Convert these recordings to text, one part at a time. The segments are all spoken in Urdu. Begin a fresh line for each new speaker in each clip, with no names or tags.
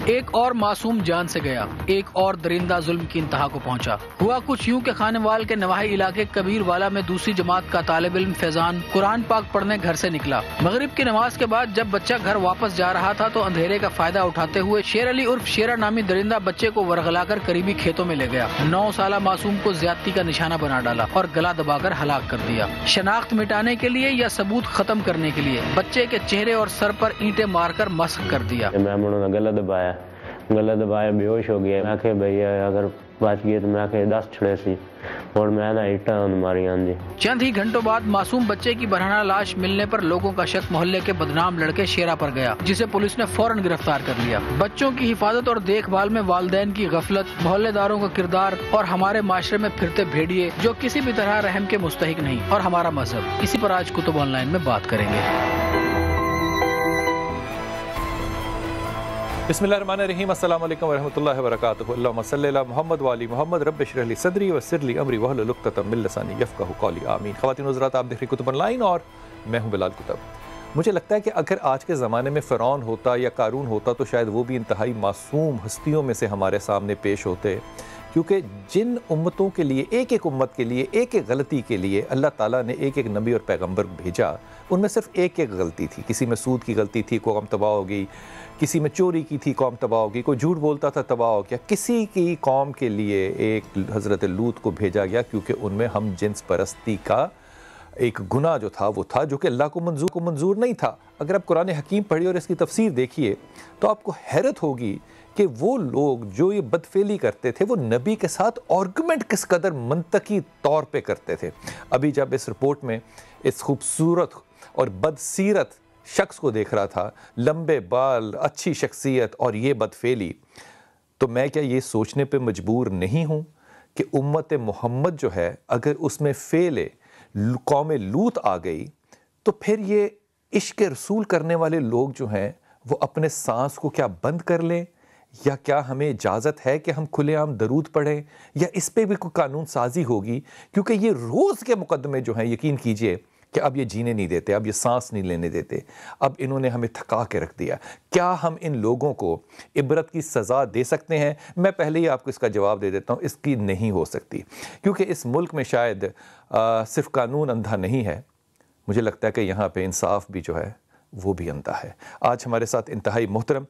ایک اور معصوم جان سے گیا، ایک اور درندہ ظلم کی انتہا کو پہنچا۔ ہوا کچھ یوں کہ خانے وال کے نواحی علاقے کبیر والا میں دوسری جماعت کا طالب علم فیضان قرآن پاک پڑھنے گھر سے نکلا۔ مغرب کی نماز کے بعد جب بچہ گھر واپس جا رہا تھا تو اندھیرے کا فائدہ اٹھاتے ہوئے شیر علی عرف شیرہ نامی درندہ بچے کو ورغلا کر قریبی کھیتوں میں لے گیا۔ 9 سالہ معصوم کو زیادتی کا نشانہ بنا ڈالا اور گلا دبا کر ہلاک کر دیا۔ شناخت مٹانے کے لیے یا ثبوت ختم کرنے کے لیے بچے کے چہرے اور سر پر اینٹیں مار کر مسخ کر دیا۔
میں گلا دبایا بے ہوش ہو گیا۔ میں کہ بھیا اگر بچ گئے تو میں کہ 10 چھڑے سی اور میں نہ اٹا ماری آن جی۔
چند ہی گھنٹوں بعد معصوم بچے کی برہنہ لاش ملنے پر لوگوں کا شک محلے کے بدنام لڑکے شیرہ پر گیا، جسے پولیس نے فوراً گرفتار کر لیا۔ بچوں کی حفاظت اور دیکھ بھال میں والدین کی غفلت، محلے داروں کا کردار اور ہمارے معاشرے میں پھرتے بھیڑیے جو کسی بھی طرح رحم کے مستحق نہیں، اور ہمارا مذہب، اسی پر آج کتب آن لائن میں بات کریں گے۔
بسم اللہ الرحمن الرحیم، السلام علیکم ورحمۃ اللہ وبرکاتہ۔ اللہم صلی علی محمد وعلی محمد، رب اشرح لی صدری ویسر لی امری واحلل عقدۃ من لسانی یفقہوا قولی، آمین۔ خواتین و حضرات، آپ دیکھ رہے کتب آن لائن اور میں ہوں بلال کتب۔ مجھے لگتا ہے کہ اگر آج کے زمانے میں فرعون ہوتا یا قارون ہوتا تو شاید وہ بھی انتہائی معصوم ہستیوں میں سے ہمارے سامنے پیش ہوتے، کیونکہ جن امتوں کے لیے، ایک ایک امت کے لیے، ایک ایک غلطی کے لیے اللہ تعالیٰ نے ایک ایک نبی اور پیغمبر بھیجا، ان میں صرف ایک ایک غلطی تھی۔ کسی میں سود کی غلطی تھی، قوم تباہ ہو گئی، کسی میں چوری کی تھی، قوم تباہ ہو گئی، کوئی جھوٹ بولتا تھا، تباہ ہو گیا۔ کسی کی قوم کے لیے ایک حضرت لوط کو بھیجا گیا، کیونکہ ان میں ہم جنس پرستی کا ایک گناہ جو تھا وہ تھا، جو کہ اللہ کو منظور نہیں تھا۔ اگر آپ قرآن حکیم پڑھیے اور اس کی تفسیر دیکھیے تو آپ کو حیرت ہوگی کہ وہ لوگ جو یہ بدفعلی کرتے تھے وہ نبی کے ساتھ آرگومنٹ کس قدر منطقی طور پہ کرتے تھے۔ ابھی جب اس رپورٹ میں اس خوبصورت اور بدسیرت شخص کو دیکھ رہا تھا، لمبے بال، اچھی شخصیت اور یہ بدفعلی، تو میں کیا یہ سوچنے پہ مجبور نہیں ہوں کہ امت محمد جو ہے اگر اس میں فعل قوم لوط آ گئی تو پھر یہ عشق رسول کرنے والے لوگ جو ہیں وہ اپنے سانس کو کیا بند کر لیں، یا کیا ہمیں اجازت ہے کہ ہم کھلے عام درود پڑھیں، یا اس پہ بھی کوئی قانون سازی ہوگی؟ کیونکہ یہ روز کے مقدمے جو ہیں، یقین کیجئے کہ اب یہ جینے نہیں دیتے، اب یہ سانس نہیں لینے دیتے، اب انہوں نے ہمیں تھکا کے رکھ دیا۔ کیا ہم ان لوگوں کو عبرت کی سزا دے سکتے ہیں؟ میں پہلے ہی آپ کو اس کا جواب دے دیتا ہوں، اس کی نہیں ہو سکتی، کیونکہ اس ملک میں شاید صرف قانون اندھا نہیں ہے، مجھے لگتا ہے کہ یہاں پہ انصاف بھی جو ہے وہ بھی اندھا ہے۔ آج ہمارے ساتھ انتہائی محترم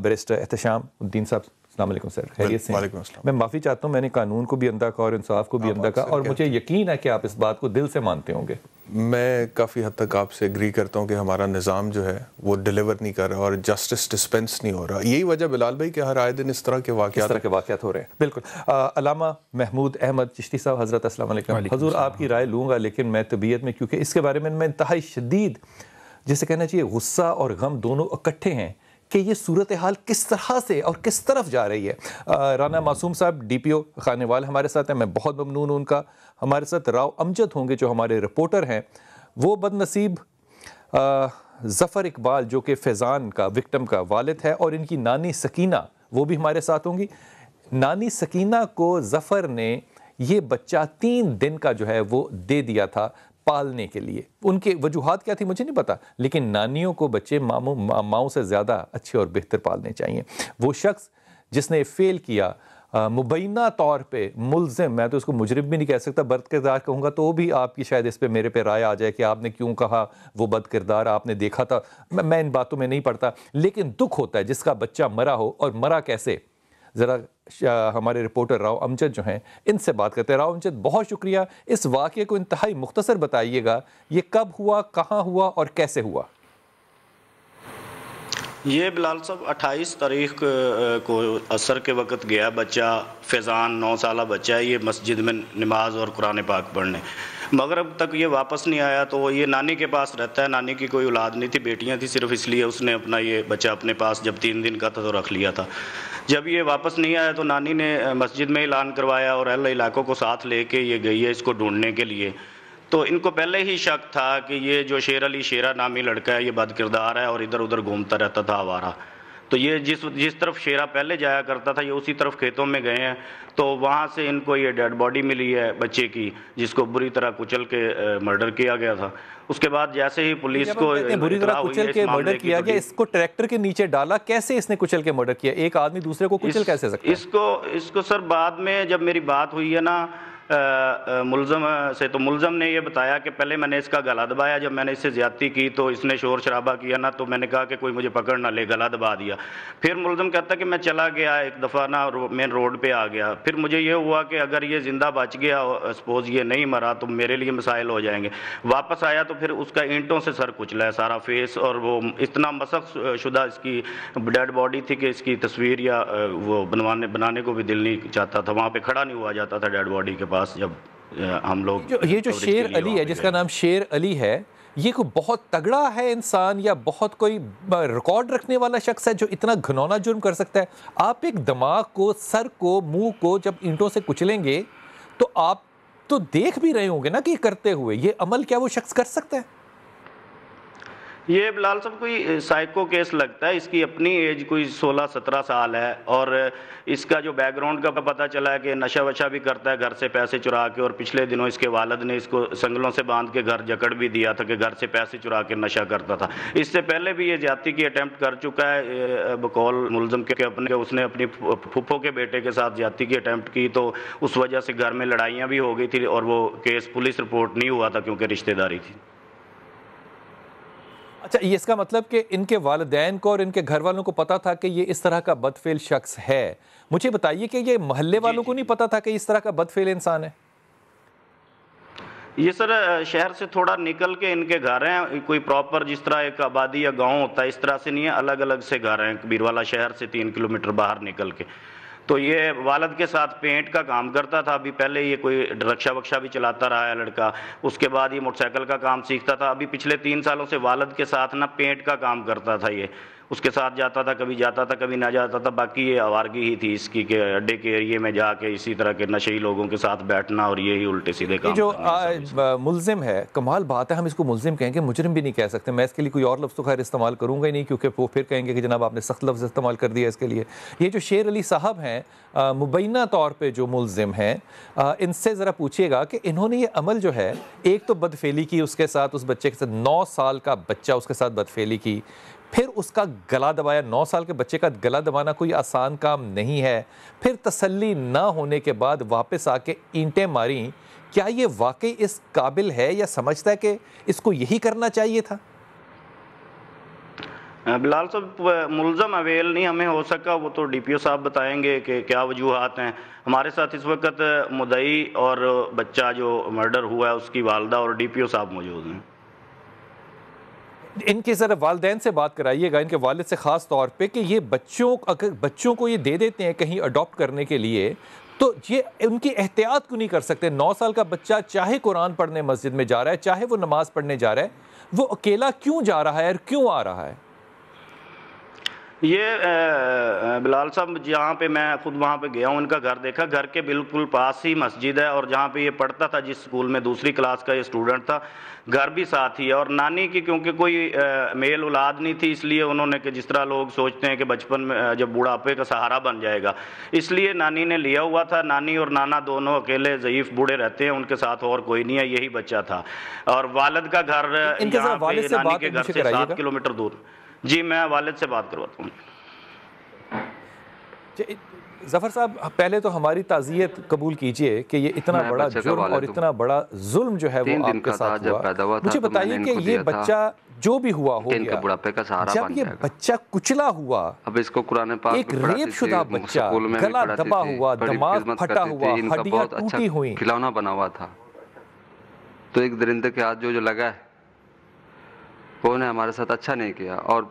بیرسٹر احتشام الدین صاحب، السلام علیکم سر، خیریت سے؟
وعلیکم السلام۔
میں معافی چاہتا ہوں، میں نے قانون کو بھی اندھا کہا اور انصاف کو بھی اندھا کہا، اور مجھے یقین ہے کہ آپ اس بات کو دل سے مانتے ہوں گے۔
میں کافی حد تک آپ سے اگری کرتا ہوں کہ ہمارا نظام جو ہے وہ ڈیلیور نہیں کر رہا اور جسٹس ڈسپینس نہیں ہو رہا۔ یہی وجہ بلال بھائی کہ ہر آئے دن اس طرح کے واقعات
ہو رہے ہیں۔ بالکل۔ علامہ محمود احمد چشتی صاحب، حضرت السلام علیکم۔ حضور آپ کی رائے لوں گا، لیکن میں طبیعت میں، کیونکہ اس کے بارے میں انتہائی شدید، جسے کہنا چاہیے غصہ اور غم دونوں اکٹھے ہیں کہ یہ صورتحال کس طرح سے اور کس طرف جا رہی ہے۔ رانا معصوم صاحب ڈی پی او خانے وال ہمارے ساتھ ہیں، میں بہت ممنون ہوں ان کا۔ ہمارے ساتھ راؤ امجد ہوں گے جو ہمارے رپورٹر ہیں، وہ بد نصیب ظفر اقبال جو کہ فیضان کا وکٹم کا والد ہے، اور ان کی نانی سکینہ وہ بھی ہمارے ساتھ ہوں گی۔ نانی سکینہ کو ظفر نے یہ بچہ 3 دن کا جو ہے وہ دے دیا تھا پالنے کے لیے۔ ان کے وجوہات کیا تھی مجھے نہیں پتا، لیکن نانیوں کو بچے ماؤں سے زیادہ اچھے اور بہتر پالنے چاہیے۔ وہ شخص جس نے فیل کیا، مبینہ طور پہ ملزم، میں تو اس کو مجرم بھی نہیں کہہ سکتا، بد کردار کہوں گا تو بھی آپ کی شاید اس پہ میرے پہ رائے آ جائے کہ آپ نے کیوں کہا وہ بد کردار، آپ نے دیکھا تھا۔ میں ان باتوں میں نہیں پڑتا، لیکن دکھ ہوتا ہے جس کا بچہ مرا ہو، اور مرا کیسے، ذرا ہمارے رپورٹر راؤ امجد جو ہیں ان سے بات کرتے ہیں۔ راؤ امجد، بہت شکریہ، اس واقعے کو انتہائی مختصر بتائیے گا، یہ کب ہوا، کہاں ہوا اور کیسے ہوا؟
یہ بلال صاحب 28 تاریخ کو عصر کے وقت گیا بچہ، فیضان 9 سالہ بچہ ہے، یہ مسجد میں نماز اور قرآن پاک پڑھنے، مغرب تک یہ واپس نہیں آیا، تو یہ نانی کے پاس رہتا ہے، نانی کی کوئی اولاد نہیں تھی، بیٹیاں تھیں صرف، اس لیے اس نے اپنا یہ بچہ اپنے پاس جب 3 دن کا تھا تو رکھ لیا تھا۔ جب یہ واپس نہیں آیا تو نانی نے مسجد میں اعلان کروایا اور اہل علاقوں کو ساتھ لے کے یہ گئی ہے اس کو ڈھونڈنے کے لیے۔ تو ان کو پہلے ہی شک تھا کہ یہ جو شیر علی شیرہ نامی لڑکا ہے یہ بد کردار ہے اور ادھر ادھر گھومتا رہتا تھا آوارہ۔ تو یہ جس طرف شیرا پہلے جایا کرتا تھا یہ اسی طرف کھیتوں میں گئے ہیں، تو وہاں سے ان کو یہ ڈیڈ باڈی ملی ہے بچے کی، جس کو بری طرح کچل کے مرڈر کیا گیا تھا۔ اس کے بعد جیسے ہی پولیس کو
بری طرح کچل کے مرڈر کیا گیا، اس کو ٹریکٹر کے نیچے ڈالا، کیسے اس نے کچل کے مرڈر کیا؟ ایک آدمی دوسرے کو کچل کیسے سکتا ہے؟
اس کو سر بعد میں جب میری بات ہوئی ہے نا ملزم سے، تو ملزم نے یہ بتایا کہ پہلے میں نے اس کا گلا دبایا، جب میں نے اس سے زیادتی کی تو اس نے شور شرابہ کیا نا، تو میں نے کہا کہ کوئی مجھے پکڑ نہ لے، گلا دبا دیا۔ پھر ملزم کہتا کہ میں چلا گیا ایک دفعہ نا مین روڈ پہ آ گیا، پھر مجھے یہ ہوا کہ اگر یہ زندہ بچ گیا، سپوز یہ نہیں مرا تو میرے لیے مسائل ہو جائیں گے۔ واپس آیا تو پھر اس کا اینٹوں سے سر کچلا ہے سارا فیس، اور وہ اتنا مسخ شدہ اس کی ڈیڈ باڈی تھی کہ اس کی تصویر یا وہ بنانے کو بھی دل نہیں چاہتا تھا، وہاں پہ کھڑا نہیں ہوا جاتا تھا ڈیڈ باڈی کے پاس۔ جب ہم لوگ
یہ جو شیر علی ہے، جس کا نام شیر علی ہے، یہ کوئی بہت تگڑا ہے انسان یا بہت کوئی ریکارڈ رکھنے والا شخص ہے جو اتنا گھنونا جرم کر سکتا ہے؟ آپ ایک دماغ کو، سر کو، منہ کو جب اینٹوں سے کچلیں گے تو آپ تو دیکھ بھی رہے ہوں گے نا کہ کرتے ہوئے یہ عمل کیا وہ شخص کر سکتا ہے؟
یہ بلال صاحب کوئی سائیکو کیس لگتا ہے، اس کی اپنی ایج کوئی 16-17 سال ہے، اور اس کا جو بیک گراؤنڈ کا پتہ چلا ہے کہ نشہ وشہ بھی کرتا ہے گھر سے پیسے چرا کے، اور پچھلے دنوں اس کے والد نے اس کو سنگلوں سے باندھ کے گھر جکڑ بھی دیا تھا کہ گھر سے پیسے چرا کے نشہ کرتا تھا۔ اس سے پہلے بھی یہ زیادتی کی اٹیمپٹ کر چکا ہے بقول ملزم کے اس نے اپنی پھپھو کے بیٹے کے ساتھ زیادتی کی اٹیمپٹ کی، تو اس وجہ سے گھر میں لڑائیاں بھی ہو گئی تھی، اور وہ کیس پولیس رپورٹ نہیں ہوا تھا کیونکہ رشتہ داری تھی۔
اچھا، یہ اس کا مطلب کہ ان کے والدین کو اور ان کے گھر والوں کو پتا تھا کہ یہ اس طرح کا بدفعل شخص ہے۔ مجھے بتائیے کہ یہ محلے والوں کو نہیں پتا تھا کہ اس طرح کا بدفعل انسان ہے؟
یہ سر شہر سے تھوڑا نکل کے ان کے گھر ہیں، کوئی پراپر جس طرح ایک آبادی یا گاؤں ہوتا ہے اس طرح سے نہیں ہے، الگ الگ سے گھر ہیں بیروالا شہر سے 3 کلومیٹر باہر نکل کے۔ تو یہ والد کے ساتھ پینٹ کا کام کرتا تھا، ابھی پہلے یہ کوئی رکشہ وکشہ بھی چلاتا رہا ہے لڑکا، اس کے بعد یہ موٹر سائیکل کا کام سیکھتا تھا، ابھی پچھلے 3 سالوں سے والد کے ساتھ نا پینٹ کا کام کرتا تھا، یہ اس کے ساتھ جاتا تھا، کبھی جاتا تھا کبھی نہ جاتا تھا، باقی یہ آوارگی ہی تھی اس کی کہ اڈے کے ایریے میں جا کے اسی طرح کے نشئی لوگوں کے ساتھ بیٹھنا اور یہی الٹے سیدھے کام۔
جو ملزم ہے، کمال بات ہے، ہم اس کو ملزم کہیں گے، مجرم بھی نہیں کہہ سکتے، میں اس کے لیے کوئی اور لفظ تو خیر استعمال کروں گا ہی نہیں کیونکہ وہ پھر کہیں گے کہ جناب آپ نے سخت لفظ استعمال کر دیا اس کے لیے۔ یہ جو شیر علی صاحب ہیں مبینہ طور پہ جو ملزم ہیں، ان سے ذرا پوچھیے گا کہ انہوں نے یہ عمل جو ہے، ایک تو بدفعلی کی اس کے ساتھ، اس بچے کے ساتھ 9 سال کا بچہ اس کے ساتھ بدفعلی کی، پھر اس کا گلا دبایا۔ 9 سال کے بچے کا گلا دبانا کوئی آسان کام نہیں ہے، پھر تسلی نہ ہونے کے بعد واپس آ کے اینٹیں ماریں۔ کیا یہ واقعی اس قابل ہے یا سمجھتا ہے کہ اس کو یہی کرنا چاہیے تھا؟
بلال صاحب ملزم اویل نہیں ہمیں ہو سکا، وہ تو ڈی پی او صاحب بتائیں گے کہ کیا وجوہات ہیں۔ ہمارے ساتھ اس وقت مدعی اور بچہ جو مرڈر ہوا ہے اس کی والدہ اور ڈی پی او صاحب موجود ہیں۔
ان کے ذرا والدین سے بات کرائیے گا، ان کے والد سے خاص طور پہ، کہ یہ اگر بچوں کو یہ دے دیتے ہیں کہیں اڈاپٹ کرنے کے لیے تو یہ ان کی احتیاط کیوں نہیں کر سکتے؟ 9 سال کا بچہ چاہے قرآن پڑھنے مسجد میں جا رہا ہے، چاہے وہ نماز پڑھنے جا رہا ہے، وہ اکیلا کیوں جا رہا ہے اور کیوں آ رہا ہے؟
یہ بلال صاحب جہاں پہ میں خود وہاں پہ گیا ہوں، ان کا گھر دیکھا، گھر کے بالکل پاس ہی مسجد ہے، اور جہاں پہ یہ پڑھتا تھا جس اسکول میں دوسری کلاس کا یہ اسٹوڈنٹ تھا، گھر بھی ساتھ ہی ہے۔ اور نانی کی کیونکہ کوئی میل اولاد نہیں تھی، اس لیے انہوں نے کہ جس طرح لوگ سوچتے ہیں کہ بچپن میں جب بوڑھاپے کا سہارا بن جائے گا، اس لیے نانی نے لیا ہوا تھا۔ نانی اور نانا دونوں اکیلے ضعیف بوڑھے رہتے ہیں، ان کے ساتھ اور کوئی نہیں ہے، یہی بچہ تھا۔ اور والد کا گھر یہاں پہ نانی کے گھر سے 7 کلومیٹر دور۔ جی میں والد سے بات کرواتا ہوں۔
ظفر صاحب پہلے تو ہماری تعزیت قبول کیجئے کہ یہ اتنا بڑا جرم اور اتنا بڑا ظلم جو ہے وہ آپ کے ساتھ ہوا۔ مجھے بتائیے کہ یہ بچہ جو بھی ہوا ہو گیا، جب یہ بچہ کچلا ہوا،
اب اس کو قرآن پاک
ایک ریپ شدہ بچہ، گلا دبا ہوا، دماغ پھٹا ہوا، ہڈیاں ٹوٹی ہوئی،
کھلونا بنا ہوا تھا، تو ایک درندے کے ہاتھ جو لگا ہے وہ نے ہمارے ساتھ اچھا نہیں کیا، اور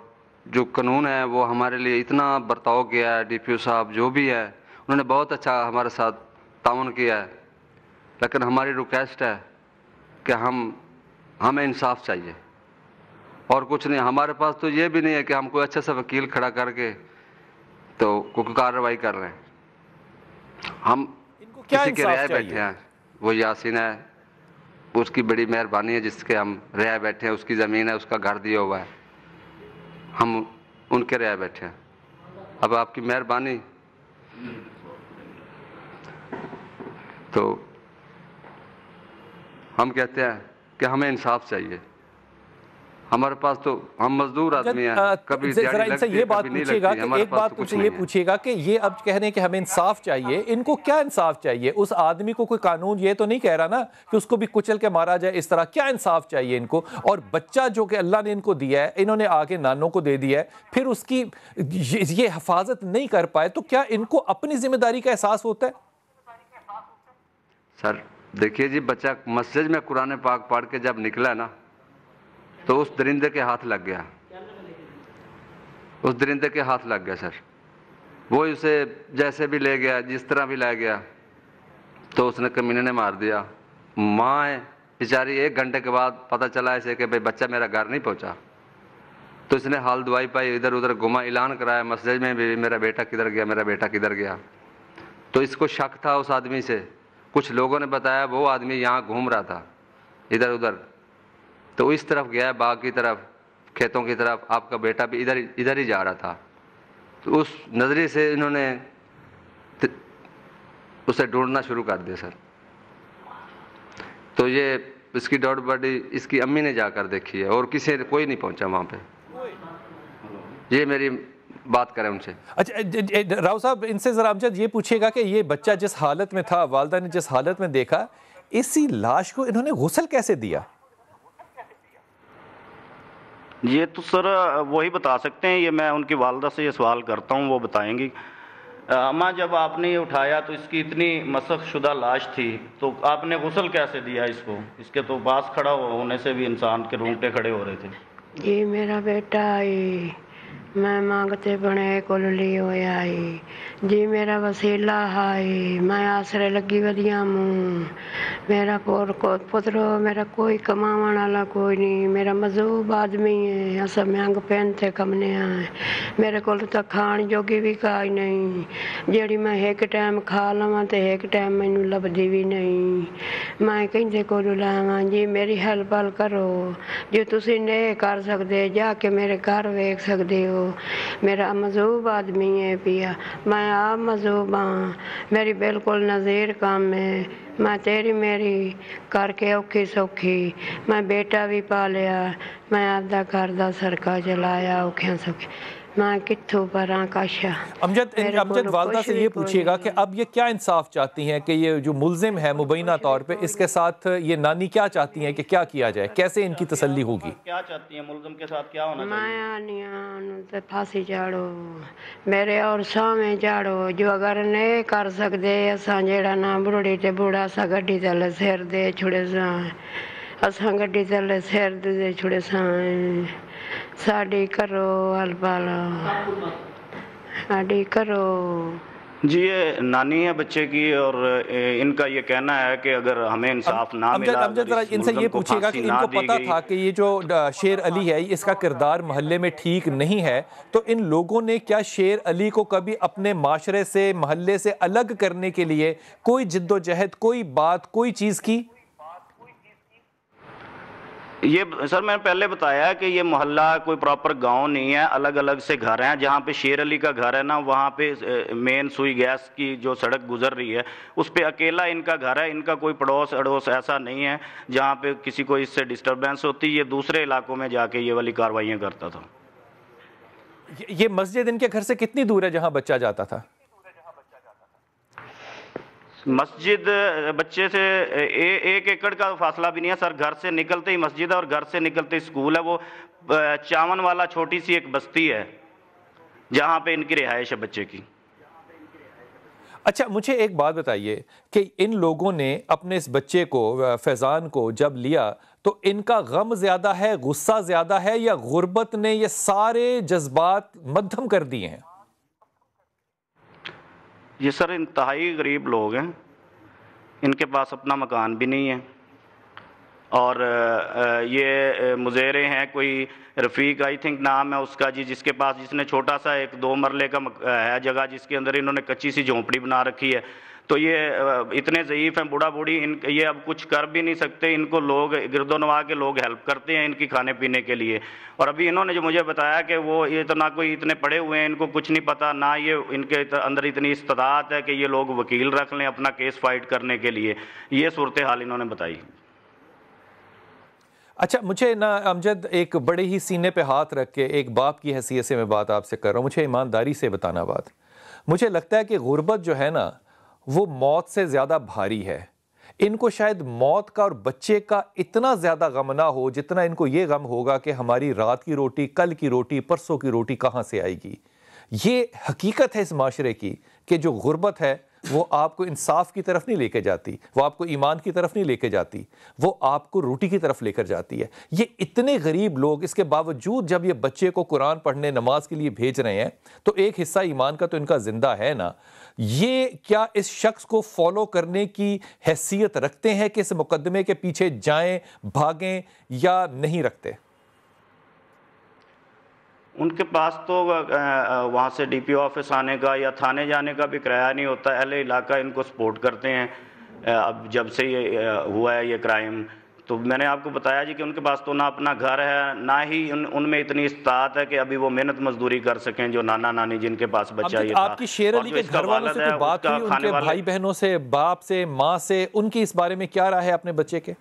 جو قانون ہے وہ ہمارے لیے اتنا برتاؤ کیا ہے، ڈی پی او صاحب جو بھی ہے انہوں نے بہت اچھا ہمارے ساتھ تعاون کیا ہے، لیکن ہماری ریکویسٹ ہے کہ ہمیں انصاف چاہیے اور کچھ نہیں۔ ہمارے پاس تو یہ بھی نہیں ہے کہ ہم کوئی اچھا سا وکیل کھڑا کر کے تو کوئی کارروائی کر رہے ہیں۔ ہم کسی کے رہائے بیٹھے ہیں، وہ یاسین ہے، اس کی بڑی مہربانی ہے جس کے ہم رہائے بیٹھے ہیں، اس کی زمین ہے، اس کا گھر دیا ہوا ہے، ہم ان کے رہائے بیٹھے ہیں۔ اب آپ کی مہربانی تو ہم کہتے ہیں کہ ہمیں انصاف چاہیے. ہمارے پاس تو ہم مزدور آدمی ہیں, کبھی
ذرا ان سے یہ بات پوچھیے گا کہ ایک بات ان سے یہ پوچھیے گا کہ یہ اب کہہ رہے ہیں کہ ہمیں انصاف چاہیے, ان کو کیا انصاف چاہیے؟ اس آدمی کو کوئی قانون یہ تو نہیں کہہ رہا نا کہ اس کو بھی کچل کے مارا جائے اس طرح, کیا انصاف چاہیے ان کو؟ اور بچہ جو کہ اللہ نے ان کو دیا ہے, انہوں نے آگے نانوں کو دے دیا ہے, پھر اس کی یہ حفاظت نہیں کر پائے تو کیا ان کو اپنی ذمہ داری کا احساس ہوتا ہے؟
سر دیکھیے جی, بچہ مسجد میں قرآن پاک پڑھ کے جب نکلا نا تو اس درندے کے ہاتھ لگ گیا, اس درندے کے ہاتھ لگ گیا سر. وہ اسے جیسے بھی لے گیا, جس طرح بھی لے گیا, تو اس نے کمینے نے مار دیا. ماں ہے بیچاری, 1 گھنٹے کے بعد پتہ چلا اسے کہ بھائی بچہ میرا گھر نہیں پہنچا, تو اس نے حال دعائی پائی, ادھر ادھر گھما, اعلان کرایا مسجد میں بھی میرا بیٹا کدھر گیا, میرا بیٹا کدھر گیا. تو اس کو شک تھا اس آدمی سے, کچھ لوگوں نے بتایا وہ آدمی یہاں گھوم رہا تھا ادھر ادھر, تو اس طرف گیا باغ کی طرف, کھیتوں کی طرف, آپ کا بیٹا بھی ادھر ہی جا رہا تھا. تو اس نظریے سے انہوں نے اسے ڈھونڈنا شروع کر دیا سر. تو یہ اس کی ڈیڈ باڈی اس کی امی نے جا کر دیکھی ہے, اور کوئی نہیں پہنچا وہاں پہ. یہ میری بات کریں ان سے.
اچھا راؤ صاحب, ان سے ذرا امجد یہ پوچھیے گا کہ یہ بچہ جس حالت میں تھا, والدہ نے جس حالت میں دیکھا, اسی لاش کو انہوں نے غسل کیسے دیا؟
یہ تو سر وہی بتا سکتے ہیں, یہ میں ان کی والدہ سے یہ سوال کرتا ہوں, وہ بتائیں گی. اماں جب آپ نے یہ اٹھایا تو اس کی اتنی مسخ شدہ لاش تھی, تو آپ نے غسل کیسے دیا اس کو؟ اس کے تو پاس کھڑا ہونے سے بھی انسان کے رونگٹے کھڑے ہو رہے تھے.
جی میرا بیٹا آئی, میں مانگتے بنے کللی ہویا آئی جی, میرا وسیلہ آئی, میں آسرے لگی ودیاں موں, میرا پترو میرا کوئی کماون والا کوئی نہیں, میرا مذہوب آدمی ہے, اسا مہنگ پہنتے کمنے ہیں, میرے کو تو کھان جوگی بھی کائی نہیں, جیڑی میں ایک ٹائم کھا لواں تے ایک ٹائم مینوں لبدی بھی نہیں. میں کہندے کو لاواں جی میری ہیلپ کرو, جو تسی نہیں کر سکتے جا کے میرے گھر ویکھ سکتے ہو. میرا مذہوب آدمی ہے پیا, میں آپ مذہوب ہاں, میری بالکل نظیر کام ہے, میں تیری میری کر کے اوکھی سوکھی, میں بیٹا بھی پالیا, میں آپ دا گھر دا سرکا چلایا اوکھیاں سوکھی, میں کتھوں پراں کاشا.
امجد والدہ سے یہ پوچھیے گا کہ اب یہ کیا انصاف چاہتی ہیں کہ یہ جو ملزم ہے مبینہ طور پہ, اس کے ساتھ یہ نانی کیا چاہتی ہیں کہ کیا کیا جائے, کیسے ان کی تسلی ہوگی؟
کیا چاہتی ہیں ملزم کے ساتھ کیا ہونا چاہیے؟
میں آنیاں تے پھانسی چاڑو, میرے اور سامنے چاڑو, جو اگر نہیں کر سکتے اساں جیڑا نا بڑھڑی تے بوڑھا سا گڈی تلے سر دے چھڑے ساں, اساں گڈی تلے سر دے چھڑے ساں, ساڈی کرو حل پالا, ساڈی کرو.
جی یہ نانی ہے بچے کی, اور ان کا یہ کہنا ہے کہ اگر ہمیں انصاف نہ ملا,
امجد ذرا ان سے یہ پوچھیے گا کہ ان کو پتا تھا کہ یہ جو شیر علی ہے اس کا کردار محلے میں ٹھیک نہیں ہے, تو ان لوگوں نے کیا شیر علی کو کبھی اپنے معاشرے سے, محلے سے الگ کرنے کے لیے کوئی جد و جہد, کوئی بات, کوئی چیز کی؟
یہ سر میں نے پہلے بتایا کہ یہ محلہ کوئی پراپر گاؤں نہیں ہے, الگ الگ سے گھر ہیں. جہاں پہ شیر علی کا گھر ہے نا, وہاں پہ مین سوئی گیس کی جو سڑک گزر رہی ہے اس پہ اکیلا ان کا گھر ہے, ان کا کوئی پڑوس اڑوس ایسا نہیں ہے جہاں پہ کسی کو اس سے ڈسٹربنس ہوتی. یہ دوسرے علاقوں میں جا کے یہ والی کاروائیاں کرتا تھا.
یہ مسجد ان کے گھر سے کتنی دور ہے جہاں بچہ جاتا تھا؟
مسجد بچے سے 1 ایکڑ کا فاصلہ بھی نہیں ہے سر. گھر سے نکلتے ہی مسجد ہے اور گھر سے نکلتے ہی اسکول ہے. وہ چاون والا چھوٹی سی ایک بستی ہے جہاں پہ ان کی رہائش ہے بچے کی.
اچھا مجھے ایک بات بتائیے کہ ان لوگوں نے اپنے اس بچے کو, فیضان کو جب لیا, تو ان کا غم زیادہ ہے, غصہ زیادہ ہے, یا غربت نے یہ سارے جذبات مدھم کر دیے ہیں؟
یہ سر انتہائی غریب لوگ ہیں, ان کے پاس اپنا مکان بھی نہیں ہے, اور یہ مزیرے ہیں، کوئی رفیق آئی تھنک نام ہے اس کا جی، جس کے پاس جس نے چھوٹا سا ایک 2 مرلے کا ہے جگہ جس کے اندر انہوں نے کچی سی جھونپڑی بنا رکھی ہے. تو یہ اتنے ضعیف ہیں، بوڑھا بوڑھی، یہ اب کچھ کر بھی نہیں سکتے. ان کو لوگ گرد و نواح کے لوگ ہیلپ کرتے ہیں ان کی کھانے پینے کے لیے. اور ابھی انہوں نے جو مجھے بتایا کہ وہ یہ تو نہ کوئی اتنے پڑھے ہوئے ہیں، ان کو کچھ نہیں پتا، نہ یہ ان کے اندر اتنی استطاعت ہے کہ یہ لوگ وکیل رکھ لیں اپنا کیس فائٹ کرنے کے لیے. یہ صورتحال انہوں نے بتائی.
اچھا مجھے نا امجد ایک بڑے ہی سینے پہ ہاتھ رکھ کے ایک باپ کی حیثیت سے میں بات آپ سے کر رہا ہوں، مجھے ایمانداری سے بتانا بات. مجھے لگتا ہے کہ غربت جو ہے نا وہ موت سے زیادہ بھاری ہے. ان کو شاید موت کا اور بچے کا اتنا زیادہ غم نہ ہو جتنا ان کو یہ غم ہوگا کہ ہماری رات کی روٹی، کل کی روٹی، پرسوں کی روٹی کہاں سے آئے گی. یہ حقیقت ہے اس معاشرے کی کہ جو غربت ہے وہ آپ کو انصاف کی طرف نہیں لے کے جاتی، وہ آپ کو ایمان کی طرف نہیں لے کے جاتی، وہ آپ کو روٹی کی طرف لے کر جاتی ہے. یہ اتنے غریب لوگ، اس کے باوجود جب یہ بچے کو قرآن پڑھنے، نماز کے لیے بھیج رہے ہیں تو ایک حصہ ایمان کا تو ان کا زندہ ہے نا. یہ کیا اس شخص کو فالو کرنے کی حیثیت رکھتے ہیں کہ اس مقدمے کے پیچھے جائیں، بھاگیں، یا نہیں رکھتے؟
ان کے پاس تو وہاں سے ڈی پی او آفس آنے کا یا تھانے جانے کا بھی کرایہ نہیں ہوتا. اہل علاقہ ان کو سپورٹ کرتے ہیں. اب جب سے یہ ہوا ہے یہ کرائم، تو میں نے آپ کو بتایا جی کہ ان کے پاس تو نہ اپنا گھر ہے، نہ ہی ان میں اتنی استطاعت ہے کہ ابھی وہ محنت مزدوری کر سکیں. جو نانا نانی جن کے پاس بچہ یہ تھا.
آپ کی شیر علی کے گھر والوں سے کوئی بات ہوئی، ان کے بھائی بہنوں سے، باپ سے، ماں سے، ان کی اس بارے میں کیا رائے ہے اپنے بچے کے؟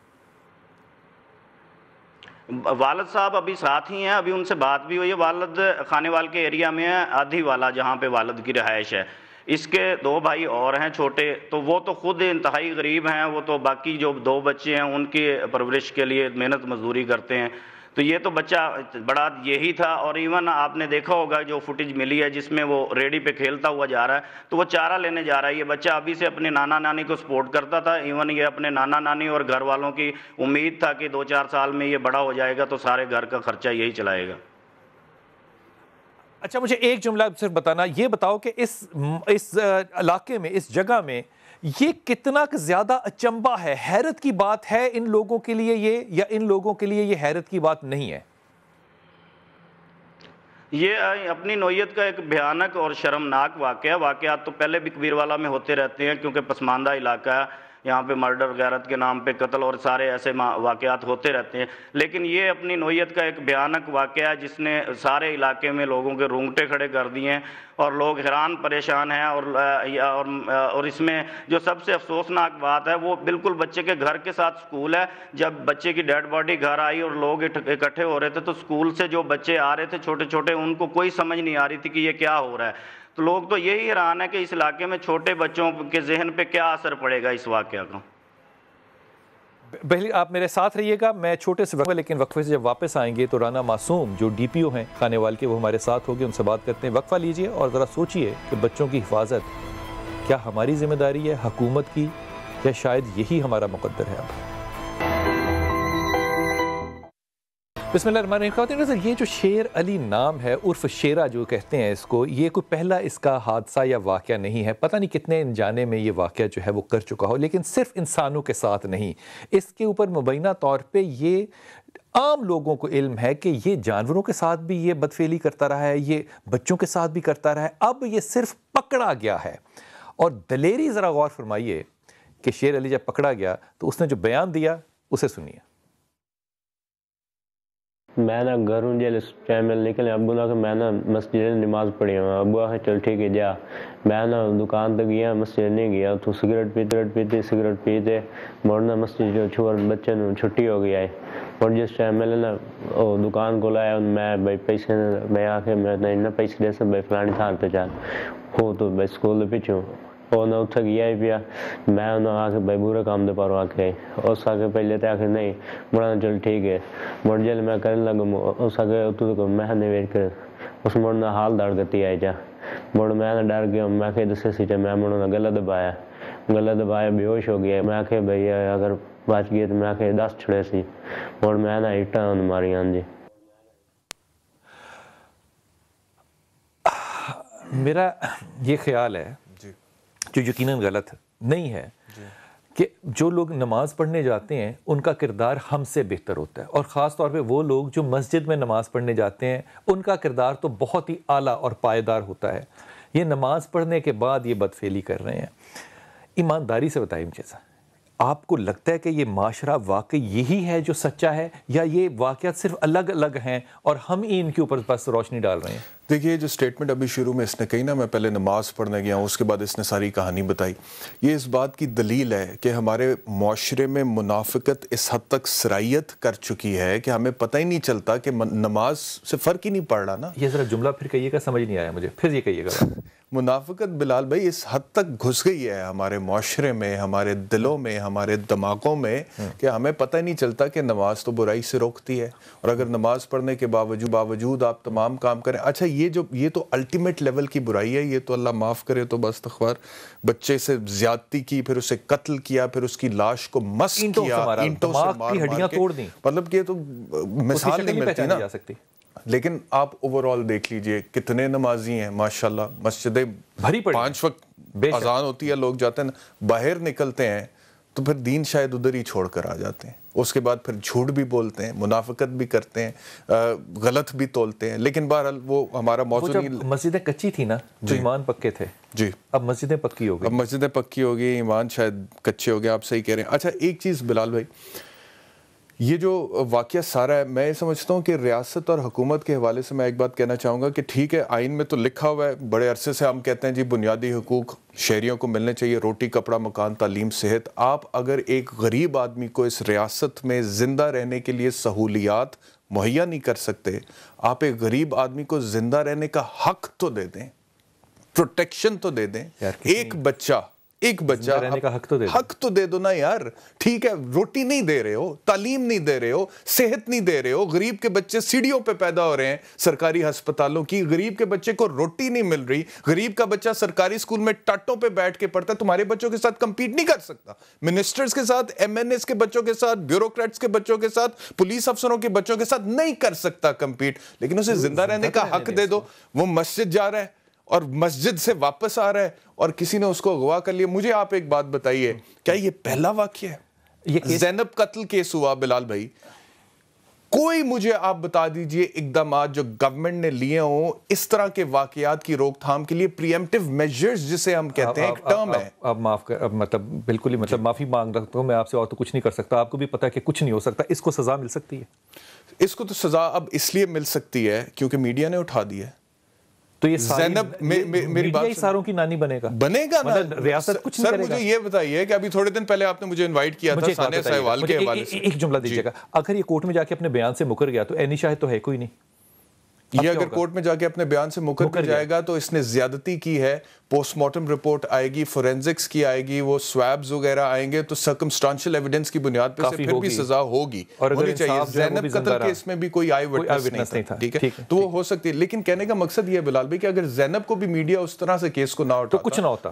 والد صاحب ابھی ساتھ ہی ہیں، ابھی ان سے بات بھی ہوئی ہے. والد خانے وال کے ایریا میں ہے، آدھی والا جہاں پہ والد کی رہائش ہے. اس کے 2 بھائی اور ہیں چھوٹے، تو وہ تو خود انتہائی غریب ہیں. وہ تو باقی جو 2 بچے ہیں ان کی پرورش کے لیے محنت مزدوری کرتے ہیں. تو یہ تو بچہ بڑا یہی تھا. اور ایون آپ نے دیکھا ہوگا جو فوٹیج ملی ہے جس میں وہ ریڈی پہ کھیلتا ہوا جا رہا ہے، تو وہ چارہ لینے جا رہا ہے. یہ بچہ ابھی سے اپنے نانا نانی کو سپورٹ کرتا تھا. ایون یہ اپنے نانا نانی اور گھر والوں کی امید تھا کہ 2-4 سال میں یہ بڑا ہو جائے گا تو سارے گھر کا خرچہ یہی چلائے گا.
اچھا مجھے ایک جملہ صرف بتانا، یہ بتاؤ کہ اس علاقے میں، اس جگہ میں یہ کتنا زیادہ اچنبا ہے، حیرت کی بات ہے ان لوگوں کے لیے یہ، یا ان لوگوں کے لیے یہ حیرت کی بات نہیں ہے؟
یہ اپنی نوعیت کا ایک بھیانک اور شرمناک واقعات تو پہلے بھی کبیروالا میں ہوتے رہتے ہیں، کیونکہ پسماندہ علاقہ ہے. یہاں پہ مرڈر، غیرت کے نام پہ قتل اور سارے ایسے واقعات ہوتے رہتے ہیں. لیکن یہ اپنی نوعیت کا ایک بھیانک واقعہ ہے جس نے سارے علاقے میں لوگوں کے رونگٹے کھڑے کر دیے ہیں اور لوگ حیران پریشان ہیں. اور اس میں جو سب سے افسوسناک بات ہے وہ بالکل بچے کے گھر کے ساتھ سکول ہے. جب بچے کی ڈیڈ باڈی گھر آئی اور لوگ اکٹھے ہو رہے تھے تو سکول سے جو بچے آ رہے تھے چھوٹے چھوٹے، ان کو کوئی سمجھ نہیں آ رہی تھی کہ یہ کیا ہو رہا ہے. تو لوگ تو یہی حیران ہے کہ اس علاقے میں چھوٹے بچوں کے ذہن پہ کیا اثر پڑے گا اس واقعہ کا.
پہلے آپ میرے ساتھ رہیے گا، میں چھوٹے سے وقفے، لیکن وقفے سے جب واپس آئیں گے تو رانا معصوم جو ڈی پی او ہیں خانے وال کے، وہ ہمارے ساتھ ہوگے، ان سے بات کرتے ہیں. وقفہ لیجئے اور ذرا سوچئے کہ بچوں کی حفاظت کیا ہماری ذمہ داری ہے، حکومت کی، یا شاید یہی ہمارا مقدر ہے. اب بسم اللہ الرحمن الرحیم. خواتین، یہ جو شیر علی نام ہے، عرف شیرہ جو کہتے ہیں اس کو، یہ کوئی پہلا اس کا حادثہ یا واقعہ نہیں ہے. پتہ نہیں کتنے انجانے میں یہ واقعہ جو ہے وہ کر چکا ہو، لیکن صرف انسانوں کے ساتھ نہیں، اس کے اوپر مبینہ طور پہ یہ عام لوگوں کو علم ہے کہ یہ جانوروں کے ساتھ بھی یہ بدفعلی کرتا رہا ہے، یہ بچوں کے ساتھ بھی کرتا رہا ہے. اب یہ صرف پکڑا گیا ہے. اور دلیری ذرا غور فرمائیے کہ شیر علی جب پکڑا گیا تو اس نے جو بیان دیا اسے سنیے.
میں نا گھروں جیل اس ٹائم میں نکلے، ابو نے کہ میں نا مسجد نماز پڑھی ہوں. ابو آخر چل ٹھیک ہے جا. میں نا دکان تک گیا، مسجد نہیں گیا. تو سگریٹ پیتے مڑنا مسجد جو چھوڑ بچے نو چھٹی ہو گئی ہے. اور جس ٹائم میں نا وہ دکان کو لایا، میں بھائی پیسے میں آخر میں پیسے دے سب بھائی فلانی تھان پہ چل ہو تو بھائی اسکول پچھوں وہ نہ اتھا گیا ہی پیا. میں انہوں آ کے بھائی برے کام دے پارو آ کے اس آ کے پہلے تو آخر نہیں مڑا چل ٹھیک ہے. مڑ جل میں کرنے لگا اس آ کے تو میں نہیں ویٹ کر اس مڑنا حال داڑ گتی آئی جا. مڑ میں ڈر گیا. میں کہ دسے سی میں مڑنا گلا دبایا بے ہوش ہو گیا. میں کہ بھائی اگر بچ گئے تو میں کہ 10 چھڑے سی. مڑ میں نا اٹاں ماریاں. جی
میرا یہ خیال ہے جو یقیناً غلط نہیں ہے کہ جو لوگ نماز پڑھنے جاتے ہیں ان کا کردار ہم سے بہتر ہوتا ہے، اور خاص طور پہ وہ لوگ جو مسجد میں نماز پڑھنے جاتے ہیں ان کا کردار تو بہت ہی اعلیٰ اور پائیدار ہوتا ہے. یہ نماز پڑھنے کے بعد یہ بدفعلی کر رہے ہیں. ایمانداری سے بتائیے مجھے سا، آپ کو لگتا ہے کہ یہ معاشرہ واقعی یہی ہے جو سچا ہے، یا یہ واقعات صرف الگ الگ ہیں اور ہم ہی ان کے اوپر بس روشنی ڈال رہے ہیں؟
دیکھیے جو سٹیٹمنٹ ابھی شروع میں اس نے کہی نا، میں پہلے نماز پڑھنے گیا ہوں، اس کے بعد اس نے ساری کہانی بتائی، یہ اس بات کی دلیل ہے کہ ہمارے معاشرے میں منافقت اس حد تک سرایت کر چکی ہے کہ ہمیں پتہ ہی نہیں چلتا کہ نماز سے فرق ہی نہیں پڑ رہا نا.
یہ ذرا جملہ پھر کہیے گا، سمجھ نہیں آیا مجھے، پھر یہ کہیے گا.
منافقت بلال بھائی اس حد تک گھس گئی ہے ہمارے معاشرے میں، ہمارے دلوں میں، ہمارے دماغوں میں، کہ ہمیں پتہ ہی نہیں چلتا کہ نماز تو برائی سے روکتی ہے، اور اگر نماز پڑھنے کے باوجود آپ تمام کام کریں. اچھا یہ تو الٹیمیٹ لیول کی برائی ہے، یہ تو اللہ معاف کرے تو بس تخوار بچے سے زیادتی کی، پھر اسے قتل کیا، پھر اس کی لاش کو مس کیا، اینٹوں سے مار
ہڈیاں توڑ دیں.
مطلب کہ یہ تو مثال نہیں ملتی نا. لیکن آپ اوورآل دیکھ لیجئے کتنے نمازی ہیں ماشاءاللہ، مسجدیں بھری پڑی، 5 وقت اذان ہوتی ہے، لوگ جاتے ہیں، باہر نکلتے ہیں تو پھر دین شاید ادھر ہی چھوڑ کر آ جاتے ہیں. اس کے بعد پھر جھوٹ بھی بولتے ہیں، منافقت بھی کرتے ہیں، غلط بھی تولتے ہیں. لیکن بہرحال وہ ہمارا موضوع نہیں.
مسجدیں کچی تھی نا تو ایمان پکے تھے، جی اب مسجدیں پکی ہو گئی،
اب مسجدیں پکی ہو گئی، ایمان شاید کچے ہو گئے. آپ صحیح کہہ رہے ہیں. اچھا ایک چیز بلال بھائی، یہ جو واقعہ سارا ہے، میں سمجھتا ہوں کہ ریاست اور حکومت کے حوالے سے میں ایک بات کہنا چاہوں گا کہ ٹھیک ہے آئین میں تو لکھا ہوا ہے، بڑے عرصے سے ہم کہتے ہیں جی بنیادی حقوق شہریوں کو ملنے چاہیے، روٹی کپڑا مکان تعلیم صحت. آپ اگر ایک غریب آدمی کو اس ریاست میں زندہ رہنے کے لیے سہولیات مہیا نہیں کر سکتے، آپ ایک غریب آدمی کو زندہ رہنے کا حق تو دے دیں، پروٹیکشن تو دے دیں. ایک بچہ
رہنے کا
حق تو دے دو نا یار. ٹھیک ہے روٹی نہیں دے رہے ہو، تعلیم نہیں دے رہے ہو، صحت نہیں دے رہے ہو، غریب کے بچے سیڑھیوں پہ پیدا ہو رہے ہیں سرکاری ہسپتالوں کی، غریب کے بچے کو روٹی نہیں مل رہی، غریب کا بچہ سرکاری اسکول میں ٹاٹوں پہ بیٹھ کے پڑھتا ہے، تمہارے بچوں کے ساتھ کمپیٹ نہیں کر سکتا، منسٹرز کے ساتھ، ایم این ایس کے بچوں کے ساتھ، بیوروکریٹس کے بچوں کے ساتھ، پولیس افسروں کے بچوں کے ساتھ نہیں کر سکتا کمپیٹ. لیکن اسے زندہ رہنے کا حق دے دو. وہ مسجد جا رہا ہے اور مسجد سے واپس آ رہا ہے اور کسی نے اس کو اغوا کر لیا. مجھے آپ ایک بات بتائیے، کیا یہ پہلا واقعہ ہے؟ یہ زینب قتل کیس ہوا بلال بھائی، کوئی مجھے آپ بتا دیجئے اقدامات جو گورنمنٹ نے لیے ہوں اس طرح کے واقعات کی روک تھام کے لیے، پریمپٹیو میجرز جسے ہم کہتے ہیں، ایک ٹرم ہے.
اب معاف کر، اب مطلب بالکل ہی مطلب معافی مانگ رکھتا ہوں میں آپ سے، اور تو کچھ نہیں کر سکتا. آپ کو بھی پتا ہے کہ کچھ نہیں ہو سکتا. اس کو سزا مل سکتی ہے؟
اس کو تو سزا اب اس لیے مل سکتی ہے کیونکہ میڈیا نے اٹھا دی ہے.
تو یہ
زینب میری بات
ساروں کی نانی بنے گا
نا.
ریاست کچھ
سر مجھے یہ بتائیے کہ ابھی تھوڑے دن پہلے آپ نے مجھے انوائٹ کیا تھا ثانیہ سہوال کے حوالے سے،
ایک جملہ دیجیے گا، اگر یہ کورٹ میں جا کے اپنے بیان سے مکر گیا تو اینی شاہد تو ہے کوئی نہیں.
یہ اگر کورٹ میں جا کے اپنے بیان سے مکر جائے گا تو اس نے زیادتی کی ہے. پوسٹ مارٹم رپورٹ آئے گی، فورینزکس کی آئے گی، وہ سویبز وغیرہ آئیں گے تو سرکمسٹانشل ایویڈنس کی بنیاد پہ سے پھر بھی سزا ہوگی، ہونی چاہیے. زینب قتل کیس میں بھی کوئی آئی وٹنس نہیں تھا، ٹھیک ہے، تو وہ ہو سکتی ہے. لیکن کہنے کا مقصد یہ ہے بلال بھائی کہ اگر زینب کو بھی میڈیا اس طرح سے کیس کو نہ اٹھاتا
تو کچھ نہ ہوتا،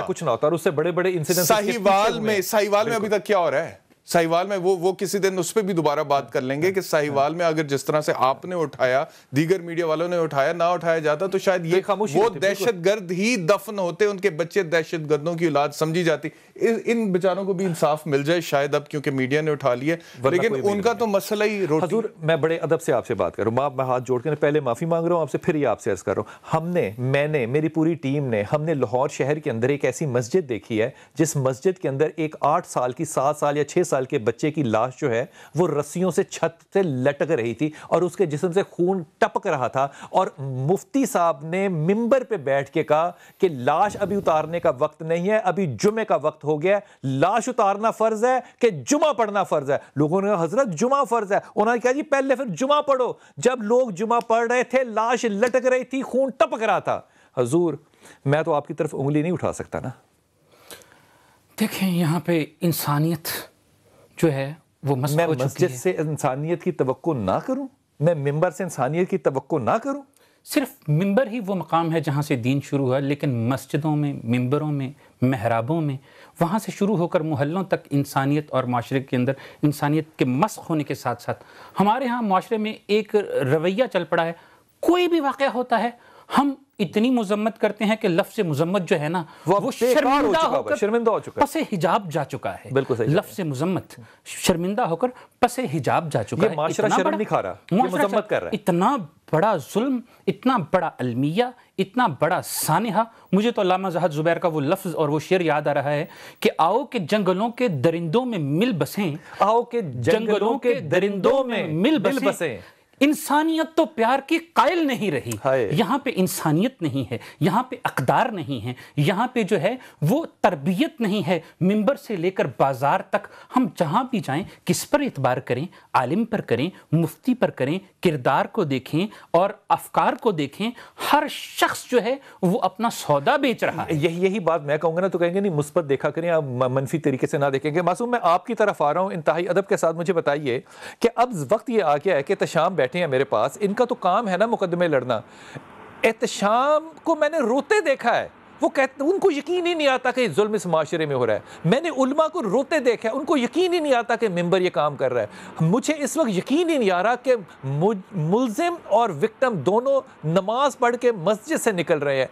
کچھ نہ ہوتا. اور اس سے بڑے بڑے انسیڈنٹ
ساہیوال میں ابھی تک کیا ہو رہا ہے؟ ساہیوال میں وہ کسی دن اس پہ بھی دوبارہ بات کر لیں گے کہ ساہیوال میں اگر جس طرح سے آپ نے اٹھایا، دیگر میڈیا والوں نے اٹھایا، نہ اٹھایا جاتا تو شاید یہ وہ دہشت گرد ہی دفن ہوتے، ان کے بچے دہشت گردوں کی اولاد سمجھی جاتی. ان بیچاروں کو بھی انصاف مل جائے شاید اب، کیونکہ میڈیا نے اٹھا لیا. لیکن ان کا تو مسئلہ ہی روٹی.
حضور میں بڑے ادب سے آپ سے بات کروں، میں ہاتھ جوڑ کے پہلے معافی مانگ رہا ہوں آپ سے، پھر یہ آپ سے عرض کر رہا ہوں. میں نے میری پوری ٹیم نے، ہم نے لاہور شہر کے اندر ایک ایسی مسجد دیکھی ہے جس مسجد کے اندر ایک 8 سال کی 7 سال یا 6 سال کے بچے کی لاش جو ہے وہ رسیوں سے چھت سے لٹک رہی تھی اور اس کے جسم سے خون ٹپک رہا تھا، اور مفتی صاحب نے منبر پہ بیٹھ کے کہا کہ لاش ابھی اتارنے کا وقت نہیں ہے، ابھی جمعے کا وقت ہو گیا، لاش اتارنا فرض ہے کہ جمعہ پڑھنا فرض ہے. لوگوں نے کہا حضرت جمعہ فرض ہے. انہوں نے کہا جی پہلے پھر جمعہ پڑھو. جب لوگ جمعہ پڑھ رہے تھے لاش لٹک رہی تھی، خون ٹپک رہا تھا. حضور میں تو آپ کی طرف انگلی نہیں اٹھا سکتا نا.
دیکھیں یہاں پہ انسانیت جو ہے وہ
میں مسجد سے انسانیت کی توقع نہ کروں، میں منبر سے انسانیت کی توقع نہ کروں.
صرف منبر ہی وہ مقام ہے جہاں سے دین شروع ہوا، لیکن مسجدوں میں، منبروں میں، محرابوں میں، وہاں سے شروع ہو کر محلوں تک انسانیت اور معاشرے کے اندر انسانیت کے مسخ ہونے کے ساتھ ساتھ ہمارے ہاں معاشرے میں ایک رویہ چل پڑا ہے. کوئی بھی واقعہ ہوتا ہے ہم اتنی مذمت کرتے ہیں کہ لفظ مذمت جو ہے نا وہ
شرمندہ ہو چکا ہے،
پس حجاب جا چکا ہے.
بالکل صحیح.
لفظ مذمت شرمندہ ہو کر پس حجاب جا چکا ہے.
یہ معاشرہ شرم نہیں کھا رہا، یہ مذمت کر رہا ہے.
اتنا بڑا ظلم، اتنا بڑا المیہ، اتنا بڑا سانحہ. مجھے تو علامہ زاہد زبیر کا وہ لفظ اور وہ شعر یاد آ رہا ہے کہ آؤ کہ جنگلوں کے درندوں میں مل بسیں،
آؤ کہ جنگلوں کے درندوں میں مل بسیں.
انسانیت تو پیار کی قائل نہیں رہی. یہاں پہ انسانیت نہیں ہے، یہاں پہ اقدار نہیں ہے، یہاں پہ جو ہے وہ تربیت نہیں ہے. ممبر سے لے کر بازار تک ہم جہاں بھی جائیں کس پر اعتبار کریں؟ عالم پر کریں، مفتی پر کریں، کردار کو دیکھیں اور افکار کو دیکھیں. ہر شخص جو ہے وہ اپنا سودا بیچ رہا ہے.
یہی بات میں کہوں گا نا تو کہیں گے نہیں مثبت دیکھا کریں، آپ منفی طریقے سے نہ دیکھیں گے. معصوم میں آپ کی طرف آ رہا ہوں، انتہائی ادب کے ساتھ مجھے بتائیے کہ اب وقت یہ آ گیا ہے کہ احتشام بیٹھے ہیں میرے پاس، ان کا تو کام ہے نا مقدمے لڑنا. احتشام کو میں نے روتے دیکھا ہے، وہ کہتے ان کو یقین ہی نہیں آتا کہ ظلم اس معاشرے میں ہو رہا ہے. میں نے علماء کو روتے دیکھا ہے، ان کو یقین ہی نہیں آتا کہ ممبر یہ کام کر رہا ہے. مجھے اس وقت یقین ہی نہیں آ رہا کہ ملزم اور وکٹم دونوں نماز پڑھ کے مسجد سے نکل رہے ہیں.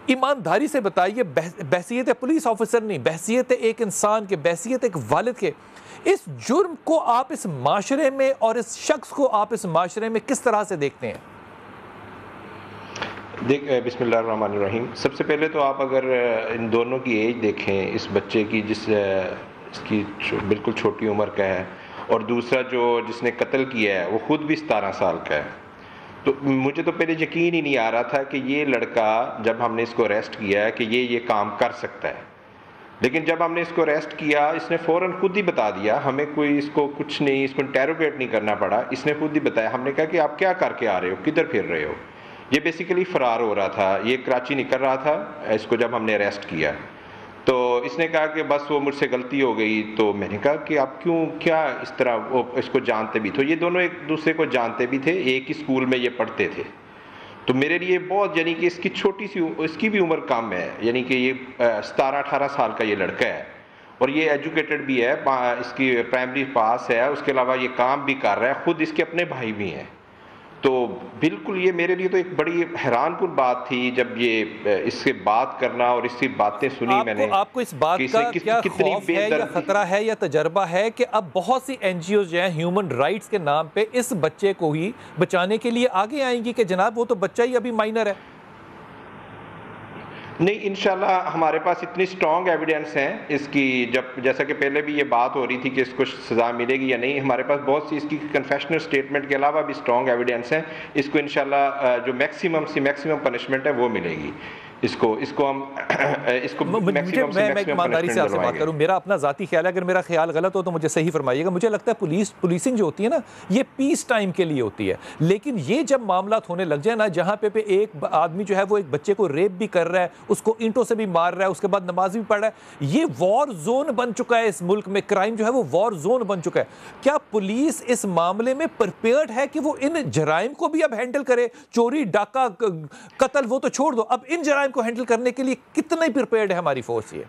ایمانداری سے بتائیے، بحثیت پولیس آفیسر نہیں، بحثیت ایک انسان کے، بحثیت ایک والد کے، اس جرم کو آپ اس معاشرے میں اور اس شخص کو آپ اس معاشرے میں کس طرح سے دیکھتے ہیں؟
بسم اللہ الرحمن الرحیم. سب سے پہلے تو آپ اگر ان دونوں کی ایج دیکھیں، اس بچے کی اس کی بالکل چھوٹی عمر کا ہے، اور دوسرا جس نے قتل کیا ہے وہ خود بھی 17 سال کا ہے. تو مجھے تو پہلے یقین ہی نہیں آ رہا تھا کہ یہ لڑکا، جب ہم نے اس کو اریسٹ کیا ہے، کہ یہ کام کر سکتا ہے. لیکن جب ہم نے اس کو اریسٹ کیا، اس نے فوراً خود ہی بتا دیا، ہمیں کوئی اس کو کچھ نہیں، اس کو انٹیروگیٹ نہیں کرنا پڑا، اس نے خود ہی بتایا. ہم نے کہا کہ آپ کیا کر کے آ رہے ہو، کدھر پھر رہے ہو؟ یہ بیسیکلی فرار ہو رہا تھا، یہ کراچی نکل رہا تھا اس کو جب ہم نے اریسٹ کیا. تو اس نے کہا کہ بس وہ مجھ سے غلطی ہو گئی. تو میں نے کہا کہ آپ کیا اس طرح وہ اس کو جانتے بھی؟ تو یہ دونوں ایک دوسرے کو جانتے بھی تھے، ایک ہی اسکول میں یہ پڑھتے تھے. تو میرے لیے بہت، یعنی کہ اس کی چھوٹی سی، اس کی بھی عمر کم ہے، یعنی کہ یہ 17-18 سال کا یہ لڑکا ہے، اور یہ ایجوکیٹڈ بھی ہے، اس کی پرائمری پاس ہے، اس کے علاوہ یہ کام بھی کر رہا ہے، خود اس کے اپنے بھائی بھی ہیں. تو بالکل یہ میرے لیے تو ایک بڑی حیران کن بات تھی جب یہ اس سے بات کرنا اور اس کی باتیں سنی میں نے.
آپ کو اس بات کا کیا خوف ہے یا خطرہ ہے یا تجربہ ہے کہ اب بہت سی این جی اوز جو ہیں ہیومن رائٹس کے نام پہ اس بچے کو ہی بچانے کے لیے آگے آئیں گی کہ جناب وہ تو بچہ ہی ابھی مائنر ہے؟
نہیں، انشاءاللہ ہمارے پاس اتنی سٹرونگ ایویڈنس ہیں اس کی، جیسا کہ پہلے بھی یہ بات ہو رہی تھی کہ اس کو سزا ملے گی یا نہیں، ہمارے پاس بہت سی اس کی کنفیشنل سٹیٹمنٹ کے علاوہ بھی سٹرونگ ایویڈنس ہیں. اس کو انشاءاللہ جو میکسیمم پنشمنٹ ہے وہ ملے گی. اس کو ہم
میں ایمانداری سے آپ سے بات کروں، میرا اپنا ذاتی خیال ہے، اگر میرا خیال غلط ہو تو مجھے صحیح فرمائیے گا. مجھے لگتا ہے پولیسنگ جو ہوتی ہے نا، یہ پیس ٹائم کے لیے ہوتی ہے. لیکن یہ جب معاملات ہونے لگ جائے نا، جہاں پہ ایک آدمی جو ہے وہ ایک بچے کو ریپ بھی کر رہا ہے، اس کو اینٹوں سے بھی مار رہا ہے، اس کے بعد نماز بھی پڑھ رہا ہے، یہ وار زون بن چکا ہے اس ملک میں. کرائم جو ہے وہ وار زون بن چکا ہے. کیا پولیس اس معاملے میں پریپیئرڈ ہے کہ وہ ان جرائم کو بھی اب ہینڈل کرے؟ چوری، ڈاکہ، قتل وہ تو چھوڑ دو، اب ان جرائم کو ہینڈل کرنے کے لیے کتنے پریپیئرڈ ہے ہماری فورس؟ یہ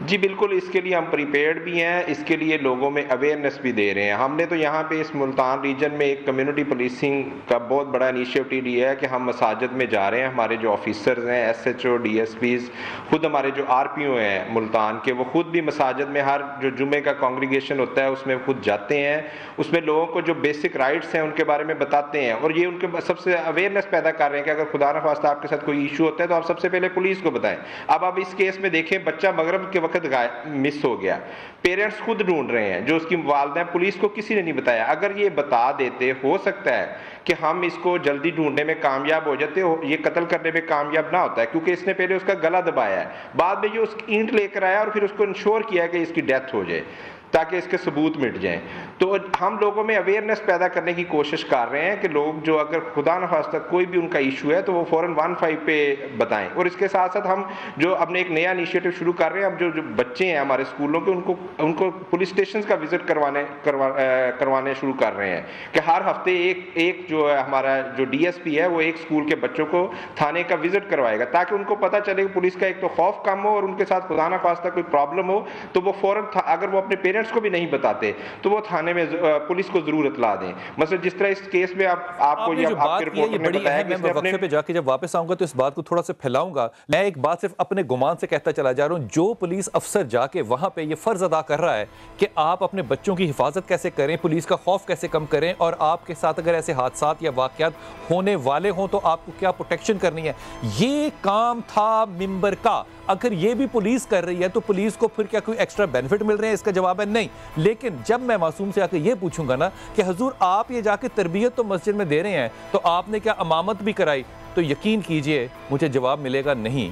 جی بالکل، اس کے لیے ہم پریپیئرڈ بھی ہیں، اس کے لیے لوگوں میں اویئرنیس بھی دے رہے ہیں. ہم نے تو یہاں پہ اس ملتان ریجن میں ایک کمیونٹی پولیسنگ کا بہت بڑا انیشیٹو لیا ہے کہ ہم مساجد میں جا رہے ہیں. ہمارے جو آفیسرز ہیں، S H O, D S Ps, خود ہمارے جو آر پی او ہیں ملتان کے، وہ خود بھی مساجد میں ہر جو جمعے کا کانگریگیشن ہوتا ہے اس میں خود جاتے ہیں. اس میں لوگوں کو جو بیسک رائٹس ہیں ان کے بارے میں بتاتے ہیں، اور یہ ان کے سب سے اویئرنیس پیدا کر رہے ہیں کہ اگر خدا نخواستہ آپ کے ساتھ کوئی ایشو ہوتا ہے تو آپ سب سے پہلے پولیس کو بتائیں. اب آپ اس کیس میں دیکھیں، بچہ مغرب کے وقت مس ہو گیا، پیرنٹس خود ڈھونڈ رہے ہیں، جو اس کی والدہ، پولیس کو کسی نے نہیں بتایا. اگر یہ بتا دیتے، ہو سکتا ہے کہ ہم اس کو جلدی ڈھونڈنے میں کامیاب ہو جاتے، یہ قتل کرنے میں کامیاب نہ ہوتا ہے، کیونکہ اس نے پہلے اس کا گلا دبایا ہے، بعد میں یہ اس کی اینٹ لے کر آیا اور پھر اس کو انشور کیا کہ اس کی ڈیتھ ہو جائے تاکہ اس کے ثبوت مٹ جائیں. تو ہم لوگوں میں اویئرنیس پیدا کرنے کی کوشش کر رہے ہیں کہ لوگ جو اگر خدا نخواستہ کوئی بھی ان کا ایشو ہے تو وہ فوراً 15 پہ بتائیں. اور اس کے ساتھ ساتھ ہم جو اپنے ایک نیا انیشیٹو شروع کر رہے ہیں، اب جو بچے ہیں ہمارے اسکولوں کے، ان کو پولیس اسٹیشنز کا وزٹ کروانے شروع کر رہے ہیں کہ ہر ہفتے ایک جو ہے ہمارا جو ڈی ایس پی ہے وہ ایک اسکول کے بچوں کو تھانے کا وزٹ کروائے گا، تاکہ ان کو پتہ چلے کہ پولیس کا ایک تو خوف کم ہو، اور ان کے ساتھ خدا نخواستہ کوئی پرابلم ہو تو وہ فوراً، اگر وہ اپنے پیرنٹس پیرنٹس کو بھی نہیں بتاتے تو وہ تھانے میں پولیس کو ضرور اطلاع دیں. مثلا جس طرح اس کیس میں آپ کو یہ آپ کے رپورٹر نے بتایا کہ
میں وقفے پہ جا کے جب واپس آؤں گا تو اس بات کو تھوڑا سا پھیلاؤں گا. میں ایک بات صرف اپنے گمان سے کہتا چلا جا رہا ہوں, جو پولیس افسر جا کے وہاں پہ یہ فرض ادا کر رہا ہے کہ آپ اپنے بچوں کی حفاظت کیسے کریں, پولیس کا خوف کیسے کم کریں, اور آپ کے ساتھ اگر ایسے حادثات یا واقعات ہونے والے ہوں تو آپ کو کیا پروٹیکشن کرنی ہے, یہ کام تھا ممبر کا. اگر یہ بھی پولیس کر رہی ہے تو پولیس کو پھر کیا کوئی ایکسٹرا بینیفٹ مل رہے ہیں؟ اس کا جواب ہے نہیں. لیکن جب میں معصوم سے آ کے یہ پوچھوں گا نا کہ حضور آپ یہ جا کے تربیت تو مسجد میں دے رہے ہیں تو آپ نے کیا امامت بھی کرائی, تو یقین کیجئے مجھے جواب ملے گا نہیں.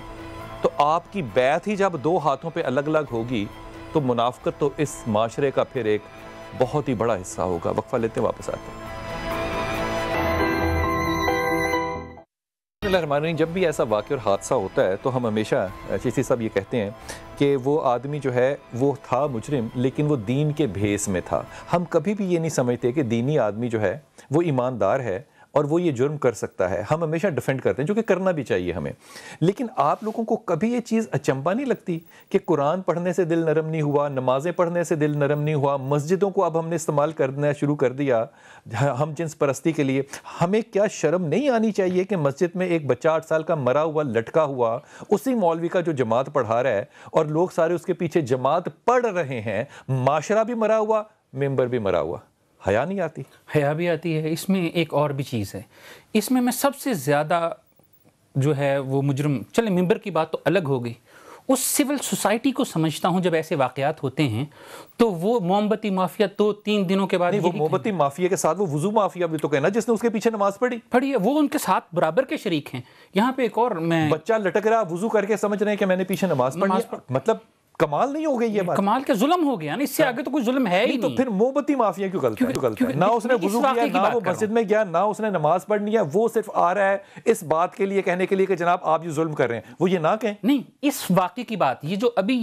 تو آپ کی بیعت ہی جب دو ہاتھوں پہ الگ الگ ہوگی تو منافقت تو اس معاشرے کا پھر ایک بہت ہی بڑا حصہ ہوگا. وقفہ لیتے ہیں, واپس آتے ہیں. جب بھی ایسا واقعہ اور حادثہ ہوتا ہے تو ہم ہمیشہ چیسی صاحب یہ کہتے ہیں کہ وہ آدمی جو ہے وہ تھا مجرم لیکن وہ دین کے بھیس میں تھا. ہم کبھی بھی یہ نہیں سمجھتے کہ دینی آدمی جو ہے وہ ایماندار ہے اور وہ یہ جرم کر سکتا ہے. ہم ہمیشہ ڈیفینڈ کرتے ہیں, جو کہ کرنا بھی چاہیے ہمیں. لیکن آپ لوگوں کو کبھی یہ چیز اچنبھا نہیں لگتی کہ قرآن پڑھنے سے دل نرم نہیں ہوا, نمازیں پڑھنے سے دل نرم نہیں ہوا, مسجدوں کو اب ہم نے استعمال کرنا شروع کر دیا ہم جنس پرستی کے لیے. ہمیں کیا شرم نہیں آنی چاہیے کہ مسجد میں ایک بچہ 8 سال کا مرا ہوا لٹکا ہوا, اسی مولوی کا جو جماعت پڑھا رہا ہے اور لوگ سارے اس کے پیچھے جماعت پڑھ رہے ہیں, معاشرہ بھی مرا ہوا, ممبر بھی مرا ہوا, حیا نہیں آتی؟
حیا بھی آتی ہے. اس میں ایک اور بھی چیز ہے, اس میں سب سے زیادہ جو ہے وہ مجرم, چلے ممبر کی بات تو الگ ہو گئی, اس سول سوسائٹی کو سمجھتا ہوں جب ایسے واقعات ہوتے ہیں تو وہ موم بتی مافیا 2-3 دنوں کے بعد
وہ موم بتی مافیا کے ساتھ وہ وضو مافیا بھی تو کہنا جس نے اس کے پیچھے نماز پڑھی
ہے, وہ ان کے ساتھ برابر کے شریک ہیں. یہاں پہ ایک اور میں
بچہ لٹک رہا وضو کر کے سمجھ رہے ہیں کہ میں نے پیچھے نماز پڑھی, مطلب کمال نہیں ہو گئی یہ بات,
کمال کا ظلم ہو گیا نا, اس سے آگے تو کوئی ظلم ہے ہی نہیں.
تو پھر موم بتی مافیا کیوں غلط ہے؟ نہ اس نے وضو کیا, نہ وہ مسجد میں گیا, نہ اس نے نماز پڑھنی ہے, وہ صرف آ رہا ہے اس بات کے لیے کہنے کے لیے کہ جناب آپ یہ ظلم کر رہے ہیں. وہ یہ نہ کہیں
نہیں, اس واقعے کی بات یہ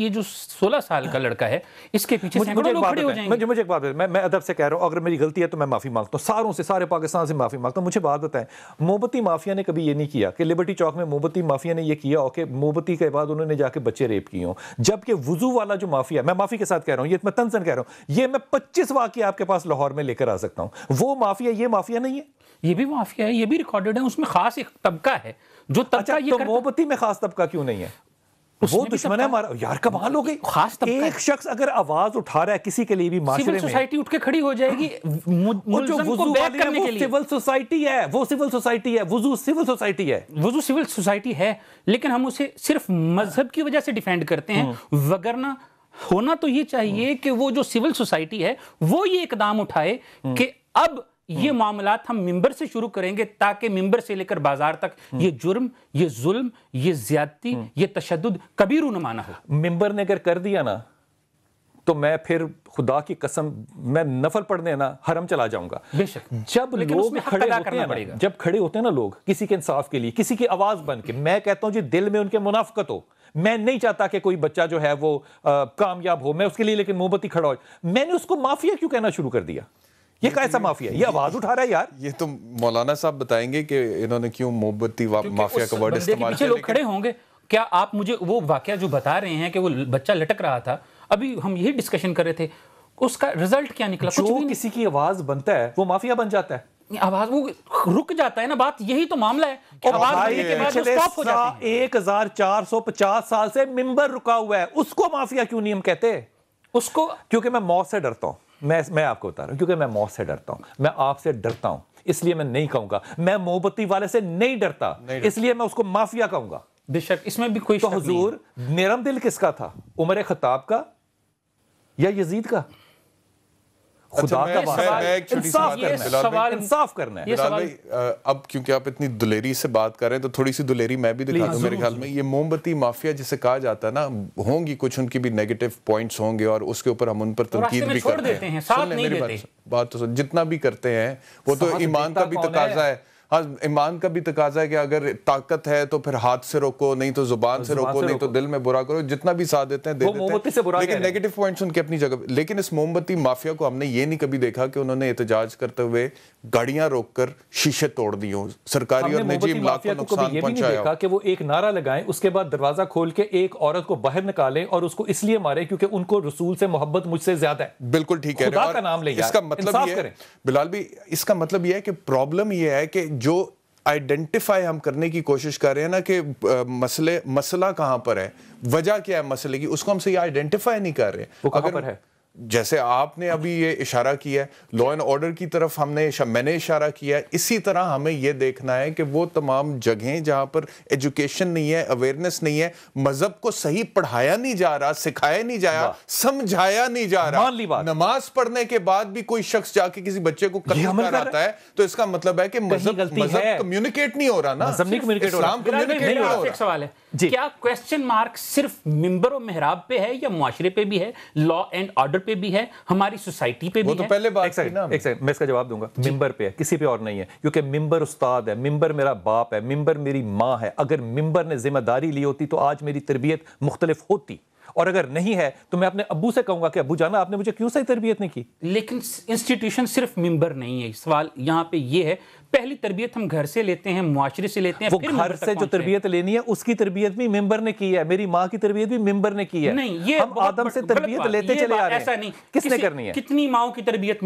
جو 16 سال کا لڑکا ہے اس کے پیچھے سینکڑوں لوگ کھڑے ہو جائیں گے.
مجھے ایک بات ہے, میں ادب سے کہہ رہا ہوں, اگر میری غلطی ہے تو میں معافی مانگتا ہوں, ساروں سے, سارے پاکستان سے معافی مانگتا ہوں. مجھے بات بتائیں, موم بتی مافیا نے کبھی یہ نہیں کیا کہ لبرٹی چوک میں موم بتی مافیا نے یہ کیا ہو کہ موم بتی کے بعد انہوں نے جا کے بچے ریپ کیے ہوں, جبکہ وضو والا جو مافیا, میں معافی کے ساتھ کہہ رہا ہوں, یہ میں تنزن کہہ رہا ہوں, یہ میں 25 واقعے آپ کے پاس لاہور میں لے کر آ سکتا ہوں. وہ مافیا یہ مافیا نہیں ہے,
یہ بھی مافیا ہے, یہ بھی ریکارڈڈ ہے, اس میں خاص ایک طبقہ ہے جو طبقہ یہ
کرتا. تو موم بتی میں خاص طبقہ کیوں نہیں ہے؟ وہ دشمن ہے ہمارا. یار کمال ہو گئی,
خاص طبقہ
ایک شخص اگر آواز اٹھا رہا ہے کسی کے لیے بھی معاشرے میں,
سول سوسائٹی اٹھ کے کھڑی ہو جائے گی ملزم کو بیک کرنے کے لیے.
سول سوسائٹی ہے, وہ سول سوسائٹی ہے, وضو سول سوسائٹی ہے,
وضو سول سوسائٹی ہے, لیکن ہم اسے صرف مذہب کی وجہ سے ڈیفینڈ کرتے ہیں. وگرنہ ہونا تو یہ چاہیے کہ وہ جو سول سوسائٹی ہے وہ یہ اقدام اٹھائے کہ اب یہ معاملات ہم ممبر سے شروع کریں گے تاکہ ممبر سے لے کر بازار تک یہ جرم, یہ ظلم, یہ زیادتی, یہ تشدد کبھی رونما نہ ہو.
ممبر نے اگر کر دیا نا تو میں پھر خدا کی قسم میں نفل پڑھنے نا حرم چلا جاؤں گا.
بے شک,
جب لوگ کھڑے ہوتے ہیں نا, جب کھڑے ہوتے ہیں نا لوگ کسی کے انصاف کے لیے, کسی کی آواز بن کے, میں کہتا ہوں جی دل میں ان کے منافقت ہو, میں نہیں چاہتا کہ کوئی بچہ جو ہے وہ کامیاب ہو, میں اس کے لیے لیکن موم بتی کھڑا ہو. میں نے اس کو مافیا کیوں کہنا شروع کر دیا؟ یہ کیسا مافیا ہے؟ یہ آواز اٹھا رہا ہے یار.
یہ تو مولانا صاحب بتائیں گے کہ انہوں نے کیوں موم بتی مافیا کا ورڈ استعمال کیا.
لوگ کھڑے ہوں گے. کیا آپ مجھے وہ واقعہ جو بتا رہے ہیں کہ وہ بچہ لٹک رہا تھا, ابھی ہم یہی ڈسکشن کر رہے تھے, اس کا رزلٹ کیا نکلا؟
جو کسی کی آواز بنتا ہے وہ مافیا بن جاتا ہے.
آواز وہ رک جاتا ہے نا, بات یہی تو معاملہ ہے کہ آواز بننے کے بعد سٹاپ ہو جاتی ہے.
1450 سال سے ممبر رکا ہوا ہے, اس کو مافیا کیوں نہیں ہم کہتے؟
اس کو
کیونکہ میں موت سے ڈرتا ہوں. میں آپ کو بتا رہا ہوں, کیونکہ میں موت سے ڈرتا ہوں, میں آپ سے ڈرتا ہوں, اس لیے میں نہیں کہوں گا. میں موم بتی والے سے نہیں ڈرتا, اس لیے میں اس کو مافیا کہوں گا.
بے شک, اس میں بھی کوئی شک نہیں.
تو حضور نرم دل کس کا تھا, عمر خطاب کا یا یزید کا؟ خدا کا انصاف کرنا ہے.
اب کیونکہ آپ اتنی دلیری سے بات کر رہے ہیں تو تھوڑی سی دلیری میں بھی دکھا دوں. میرے خیال میں یہ موم بتی مافیا جسے کہا جاتا ہے نا, ہوں گی کچھ ان کی بھی نیگیٹو پوائنٹس ہوں گے اور اس کے اوپر ہم ان پر تنقید بھی کرتے ہیں.
ساتھ نہیں دیتے.
بات تو جتنا بھی کرتے ہیں وہ تو ایمان کا بھی تقاضا ہے, ہاں ایمان کا بھی تقاضا ہے کہ اگر طاقت ہے تو پھر ہاتھ سے روکو, نہیں تو زبان سے روکو, نہیں تو دل میں برا کرو, جتنا بھی ساتھ دیتے ہیں دے دیتے ہیں, لیکن نیگیٹو پوائنٹس ان کے اپنی جگہ. لیکن اس موم بتی مافیا کو ہم نے یہ نہیں کبھی دیکھا کہ انہوں نے احتجاج کرتے ہوئے گاڑیاں روک کر شیشے توڑ دی ہوں, سرکاری اور نجی املاک کو نقصان پہنچایا.
دیکھا کہ وہ ایک نعرہ لگائیں, اس کے بعد دروازہ کھول کے ایک عورت کو باہر نکالیں اور اس کو اس لیے مارے کیونکہ ان کو رسول سے محبت مجھ سے زیادہ ہے.
بالکل ٹھیک ہے,
خدا کا نام لے,
اس کا مطلب یہ ہے بلال بھی, اس کا مطلب یہ ہے کہ پرابلم یہ ہے کہ جو آئیڈینٹیفائی ہم کرنے کی کوشش کر رہے ہیں نا کہ مسئلہ کہاں پر ہے, وجہ کیا ہے مسئلے کی, اس کو ہم سے یہ آئیڈینٹیفائی نہیں کر رہے.
وہ کہاں پر ہے؟
جیسے آپ نے ابھی یہ اشارہ کیا ہے لا اینڈ آرڈر کی طرف میں نے اشارہ کیا ہے, اسی طرح ہمیں یہ دیکھنا ہے کہ وہ تمام جگہیں جہاں پر ایجوکیشن نہیں ہے, اویئرنیس نہیں ہے, مذہب کو صحیح پڑھایا نہیں جا رہا, سکھایا نہیں جا رہا, سمجھایا نہیں جا رہا. نماز پڑھنے کے بعد بھی کوئی شخص جا کے کسی بچے کو قتل کر آتا ہے تو اس کا مطلب ہے کہ مذہب کمیونیکیٹ نہیں ہو رہا نا, اسلام کمیونیکیٹ نہیں ہو رہا.
ایک سوال ہے, کیا کوسچن مارک صرف منبر و محراب پہ ہے یا معاشرے پہ بھی ہے, لا اینڈ آرڈر پہ بھی ہے, ہماری سوسائٹی پہ بھی ہے؟
وہ تو پہلے بات ہے نا.
ایک سیکنڈ میں اس کا جواب دوں گا. ممبر پہ ہے, کسی پہ اور نہیں ہے, کیونکہ ممبر استاد ہے, ممبر میرا باپ ہے, ممبر میری ماں ہے. اگر ممبر نے ذمہ داری لی ہوتی تو آج میری تربیت مختلف ہوتی, اور اگر نہیں ہے تو میں اپنے ابو سے کہوں گا کہ ابو جانا آپ نے مجھے کیوں صحیح تربیت نہیں کی.
لیکن انسٹیٹیوشن صرف ممبر نہیں ہے. سوال یہاں پہ یہ ہے, پہلی تربیت ہم گھر سے لیتے ہیں, معاشرے سے لیتے ہیں,
وہ گھر سے جو تربیت لینی ہے اس کی تربیت بھی ممبر نے کی ہے, میری ماں کی تربیت بھی ممبر نے کی ہے.
نہیں, یہ
ہم آدم سے تربیت لیتے چلے آ رہے ہیں,
ایسا نہیں.
کس نے کرنی ہے؟
کتنی ماؤں کی تربیت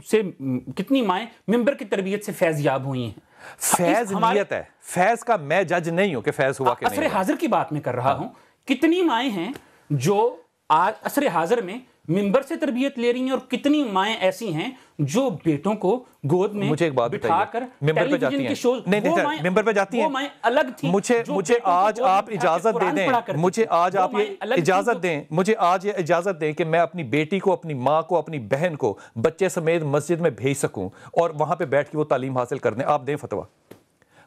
سے, کتنی مائیں ممبر کی تربیت سے فیض یاب ہوئی ہیں؟
فیض نیت ہے, فیض کا میں جج نہیں ہوں کہ فیض ہوا کہ نہیں.
عصر حاضر کی بات میں کر رہا ہوں, کتنی مائیں ہیں جو عصر حاضر میں ممبر سے تربیت لے رہی ہیں, اور کتنی مائیں ایسی ہیں جو بیٹوں کو گود میں بٹھا کر
ممبر پہ جاتی ہیں. نہیں, ممبر پہ جاتی ہیں,
وہ مائیں الگ تھیں.
مجھے آج آپ اجازت دے دیں, مجھے آج آپ یہ اجازت دیں, مجھے آج یہ اجازت دیں کہ میں اپنی بیٹی کو, اپنی ماں کو, اپنی بہن کو بچے سمیت مسجد میں بھیج سکوں اور وہاں پہ بیٹھ کے وہ تعلیم حاصل کر دیں. آپ دیں فتویٰ.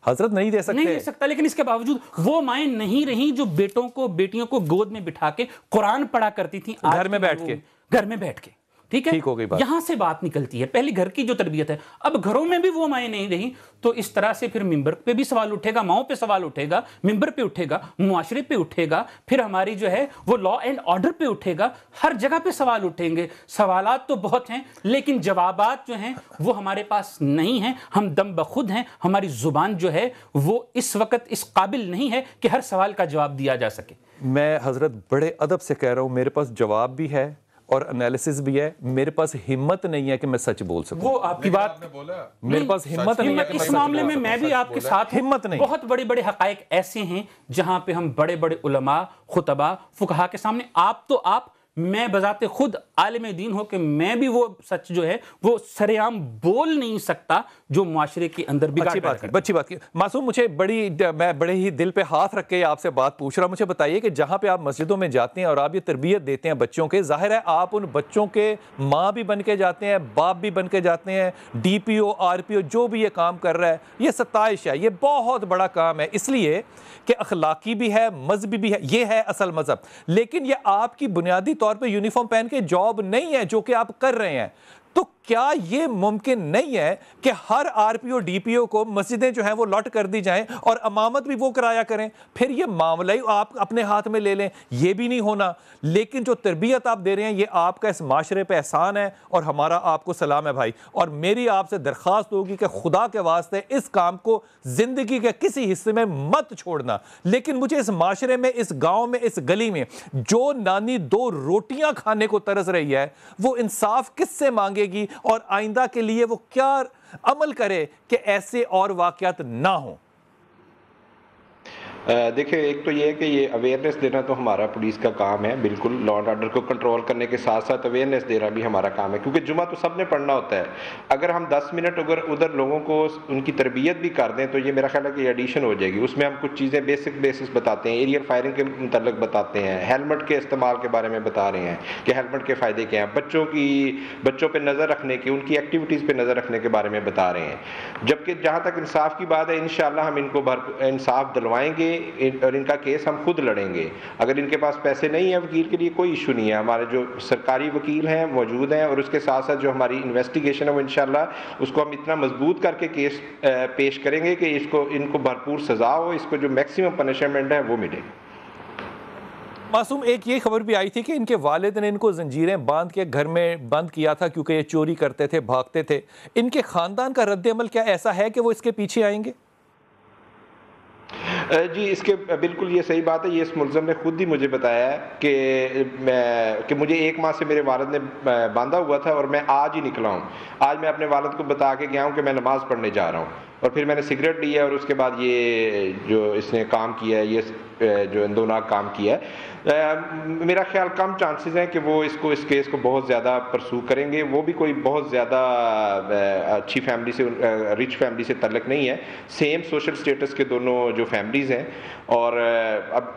حضرت نہیں دے سکتے,
نہیں دے سکتا, لیکن اس کے باوجود وہ مائیں نہیں رہیں جو بیٹوں کو, بیٹیوں کو گود میں بٹھا کے قرآن پڑھا کرتی تھیں
گھر میں بیٹھ کے.
ٹھیک ہے, یہاں سے بات نکلتی ہے. پہلی گھر کی جو تربیت ہے, اب گھروں میں بھی وہ مائیں نہیں رہیں تو اس طرح سے پھر ممبر پہ بھی سوال اٹھے گا, ماؤں پہ سوال اٹھے گا, ممبر پہ اٹھے گا, معاشرے پہ اٹھے گا, پھر ہماری جو ہے وہ لا اینڈ آرڈر پہ اٹھے گا. ہر جگہ پہ سوال اٹھیں گے. سوالات تو بہت ہیں لیکن جوابات جو ہیں وہ ہمارے پاس نہیں ہیں. ہم دم بخود ہیں, ہماری زبان جو ہے وہ اس وقت اس قابل نہیں ہے کہ ہر سوال کا جواب دیا جا سکے.
میں حضرت بڑے ادب سے کہہ رہا ہوں, میرے پاس جواب بھی ہے اور انالیسس بھی ہے, میرے پاس ہمت نہیں ہے کہ میں سچ بول سکوں.
وہ آپ کی بات,
میرے پاس ہمت نہیں ہے کہ
اس معاملے میں بھی آپ کے ساتھ
ہمت نہیں.
بہت بڑے بڑے حقائق ایسے ہیں جہاں پہ ہم بڑے بڑے علماء, خطباء, فقہاء کے سامنے, آپ تو آپ, میں بذات خود عالم دین ہو کہ میں بھی وہ سچ جو ہے وہ سر عام بول نہیں سکتا جو معاشرے کے اندر بگاڑ پیدا کرتا ہے.
اچھی بات کی معصوم, میں بڑے ہی دل پہ ہاتھ رکھ کے آپ سے بات پوچھ رہا ہوں. مجھے بتائیے کہ جہاں پہ آپ مسجدوں میں جاتے ہیں اور آپ یہ تربیت دیتے ہیں بچوں کے, ظاہر ہے آپ ان بچوں کے ماں بھی بن کے جاتے ہیں, باپ بھی بن کے جاتے ہیں, ڈی پی او, آر پی او, جو بھی یہ کام کر رہا ہے یہ ستائش ہے, یہ بہت بڑا کام ہے, اس لیے کہ اخلاقی بھی ہے, مذہبی بھی ہے, یہ ہے اصل مذہب. لیکن یہ آپ کی بنیادی طور پہ یونیفارم پہن کے جاب نہیں ہے جو کہ آپ کر رہے ہیں. تو کیا یہ ممکن نہیں ہے کہ ہر آر پی او, ڈی پی او کو مسجدیں جو ہیں وہ لاٹ کر دی جائیں اور امامت بھی وہ کرایا کریں, پھر یہ معاملہ ہی آپ اپنے ہاتھ میں لے لیں؟ یہ بھی نہیں ہونا. لیکن جو تربیت آپ دے رہے ہیں یہ آپ کا اس معاشرے پہ احسان ہے اور ہمارا آپ کو سلام ہے بھائی. اور میری آپ سے درخواست ہوگی کہ خدا کے واسطے اس کام کو زندگی کے کسی حصے میں مت چھوڑنا. لیکن مجھے اس معاشرے میں, اس گاؤں میں, اس گلی میں جو نانی 2 روٹیاں کھانے کو ترس رہی ہے وہ انصاف کس سے مانگے گی اور آئندہ کے لیے وہ کیا عمل کرے کہ ایسے اور واقعات نہ ہوں؟
دیکھیں, ایک تو یہ ہے کہ یہ اویئرنیس دینا تو ہمارا پولیس کا کام ہے, بالکل لا اینڈ آرڈر کو کنٹرول کرنے کے ساتھ ساتھ اویئرنیس دینا بھی ہمارا کام ہے, کیونکہ جمعہ تو سب نے پڑھنا ہوتا ہے. اگر ہم 10 منٹ اگر ادھر لوگوں کو ان کی تربیت بھی کر دیں تو یہ میرا خیال ہے کہ یہ ایڈیشن ہو جائے گی. اس میں ہم کچھ چیزیں بیسکس بتاتے ہیں, ایریل فائرنگ کے متعلق بتاتے ہیں, ہیلمٹ کے استعمال کے بارے میں بتا رہے ہیں کہ ہیلمٹ کے فائدے کیا ہیں, بچوں پہ نظر رکھنے کی, ان کی ایکٹیویٹیز پہ نظر رکھنے کے بارے میں بتا رہے ہیں. جبکہ جہاں تک انصاف کی بات ہے, انشاءاللہ ہم ان کو انصاف دلوائیں گے. گے اور ان کا کیس ہم خود لڑیں گے. اگر ان کے پاس پیسے نہیں ہیں وکیل کے لیے کوئی ایشو نہیں ہے, ہمارے جو سرکاری وکیل ہیں موجود ہیں, اور اس کے ساتھ ساتھ جو ہماری انویسٹیگیشن ہے وہ انشاءاللہ اس کو ہم اتنا مضبوط کر کے کیس پیش کریں گے کہ ان کو بھرپور سزا ہو, اس کو جو میکسیمم پنشمنٹ ہے وہ ملے.
معصوم, ایک یہ خبر بھی آئی تھی کہ ان کے والد نے ان کو زنجیریں باندھ کے گھر میں بند کیا تھا کیونکہ یہ چوری کرتے تھے, بھاگتے تھے. ان کے خاندان کا رد عمل کیا ایسا ہے کہ وہ اس کے پیچھے آئیں گے؟
جی اس کے بالکل یہ صحیح بات ہے. یہ اس ملزم نے خود ہی مجھے بتایا ہے کہ مجھے 1 ماہ سے میرے والد نے باندھا ہوا تھا اور میں آج ہی نکلا ہوں. آج میں اپنے والد کو بتا کے گیا ہوں کہ میں نماز پڑھنے جا رہا ہوں, اور پھر میں نے سگریٹ لی ہے, اور اس کے بعد یہ جو اس نے کام کیا ہے, یہ جو اندوناک کام کیا ہے, میرا خیال کم چانسز ہیں کہ وہ اس کیس کو بہت زیادہ پرسو کریں گے. وہ بھی کوئی بہت زیادہ اچھی فیملی سے, رچ فیملی سے تعلق نہیں ہے, سیم سوشل سٹیٹس کے دونوں جو فیملیز ہیں. اور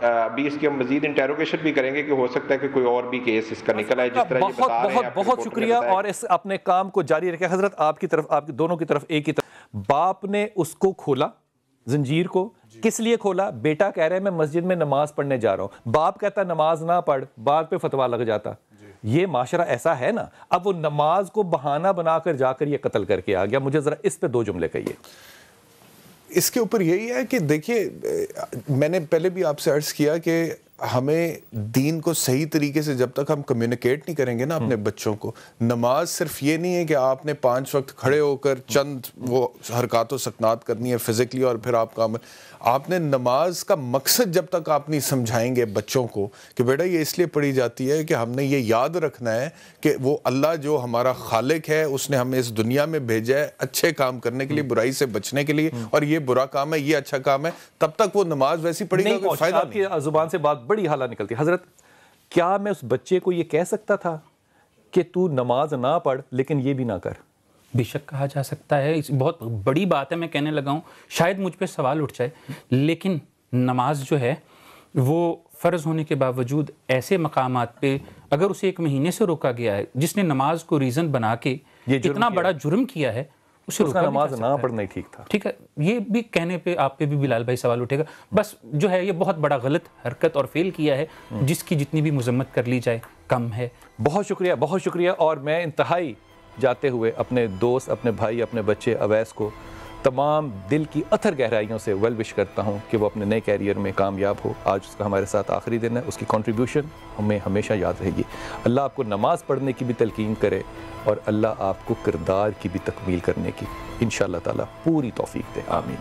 ابھی اس کی ہم مزید انٹیروگیشن بھی کریں گے کہ ہو سکتا ہے کہ کوئی اور بھی کیس اس کا نکل آئے جس طرح یہ بتا رہے ہیں.
بہت شکریہ, اور اس اپنے کام کو جاری رکھیں. حضرت آپ کی طرف, آپ دونوں کی طرف ایک ہی طرف, باپ نے اس کو کھولا زنجیر کو, کس لیے کھولا؟ بیٹا کہہ رہے ہیں میں مسجد میں نماز پڑھنے جا رہا ہوں, باپ کہتا نماز نہ پڑھ, بعد پہ فتویٰ لگ جاتا. یہ معاشرہ ایسا ہے نا. اب وہ نماز کو بہانہ بنا کر جا کر یہ قتل کر کے آ گیا. مجھے ذرا اس پہ 2 جملے کہیے.
اس کے اوپر یہی ہے کہ دیکھیے, میں نے پہلے بھی آپ سے عرض کیا کہ ہمیں دین کو صحیح طریقے سے جب تک ہم کمیونیکیٹ نہیں کریں گے نا اپنے بچوں کو, نماز صرف یہ نہیں ہے کہ آپ نے 5 وقت کھڑے ہو کر چند وہ حرکات و سکنات کرنی ہے فزیکلی اور پھر آپ کا عمل. آپ نے نماز کا مقصد جب تک آپ نہیں سمجھائیں گے بچوں کو کہ بیٹا یہ اس لیے پڑھی جاتی ہے کہ ہم نے یہ یاد رکھنا ہے کہ وہ اللہ جو ہمارا خالق ہے اس نے ہمیں اس دنیا میں بھیجا ہے اچھے کام کرنے کے لیے, برائی سے بچنے کے لیے, اور یہ برا کام ہے یہ اچھا کام ہے, تب تک وہ نماز ویسی پڑھے گا کوئی فائدہ نہیں.
آپ کی زبان سے بات بڑی حالہ نکلتی. حضرت, کیا میں اس بچے کو یہ کہہ سکتا تھا کہ تو نماز نہ پڑھ لیکن یہ بھی نہ کر؟
بے شک کہا جا سکتا ہے, بہت بڑی بات ہے. میں کہنے لگا ہوں شاید مجھ پہ سوال اٹھ جائے, لیکن نماز جو ہے وہ فرض ہونے کے باوجود ایسے مقامات پہ اگر اسے 1 مہینے سے روکا گیا ہے, جس نے نماز کو ریزن بنا کے اتنا بڑا جرم کیا ہے, اسے روکا
نماز نہ پڑھنا ہی ٹھیک تھا.
ٹھیک ہے, یہ بھی کہنے پہ آپ پہ بھی بلال بھائی سوال اٹھے گا. بس جو ہے یہ بہت بڑا غلط حرکت اور فیل کیا ہے, جس کی جتنی بھی مذمت کر لی جائے کم ہے.
بہت شکریہ, بہت شکریہ. اور میں انتہائی جاتے ہوئے اپنے دوست, اپنے بھائی, اپنے بچے اویس کو تمام دل کی اتھر گہرائیوں سے ویل وش کرتا ہوں کہ وہ اپنے نئے کیریئر میں کامیاب ہو. آج اس کا ہمارے ساتھ آخری دن ہے, اس کی کنٹریبیوشن ہمیں ہمیشہ یاد رہے گی. اللہ آپ کو نماز پڑھنے کی بھی تلقین کرے, اور اللہ آپ کو کردار کی بھی تکمیل کرنے کی انشاءاللہ تعالی پوری توفیق دے. آمین.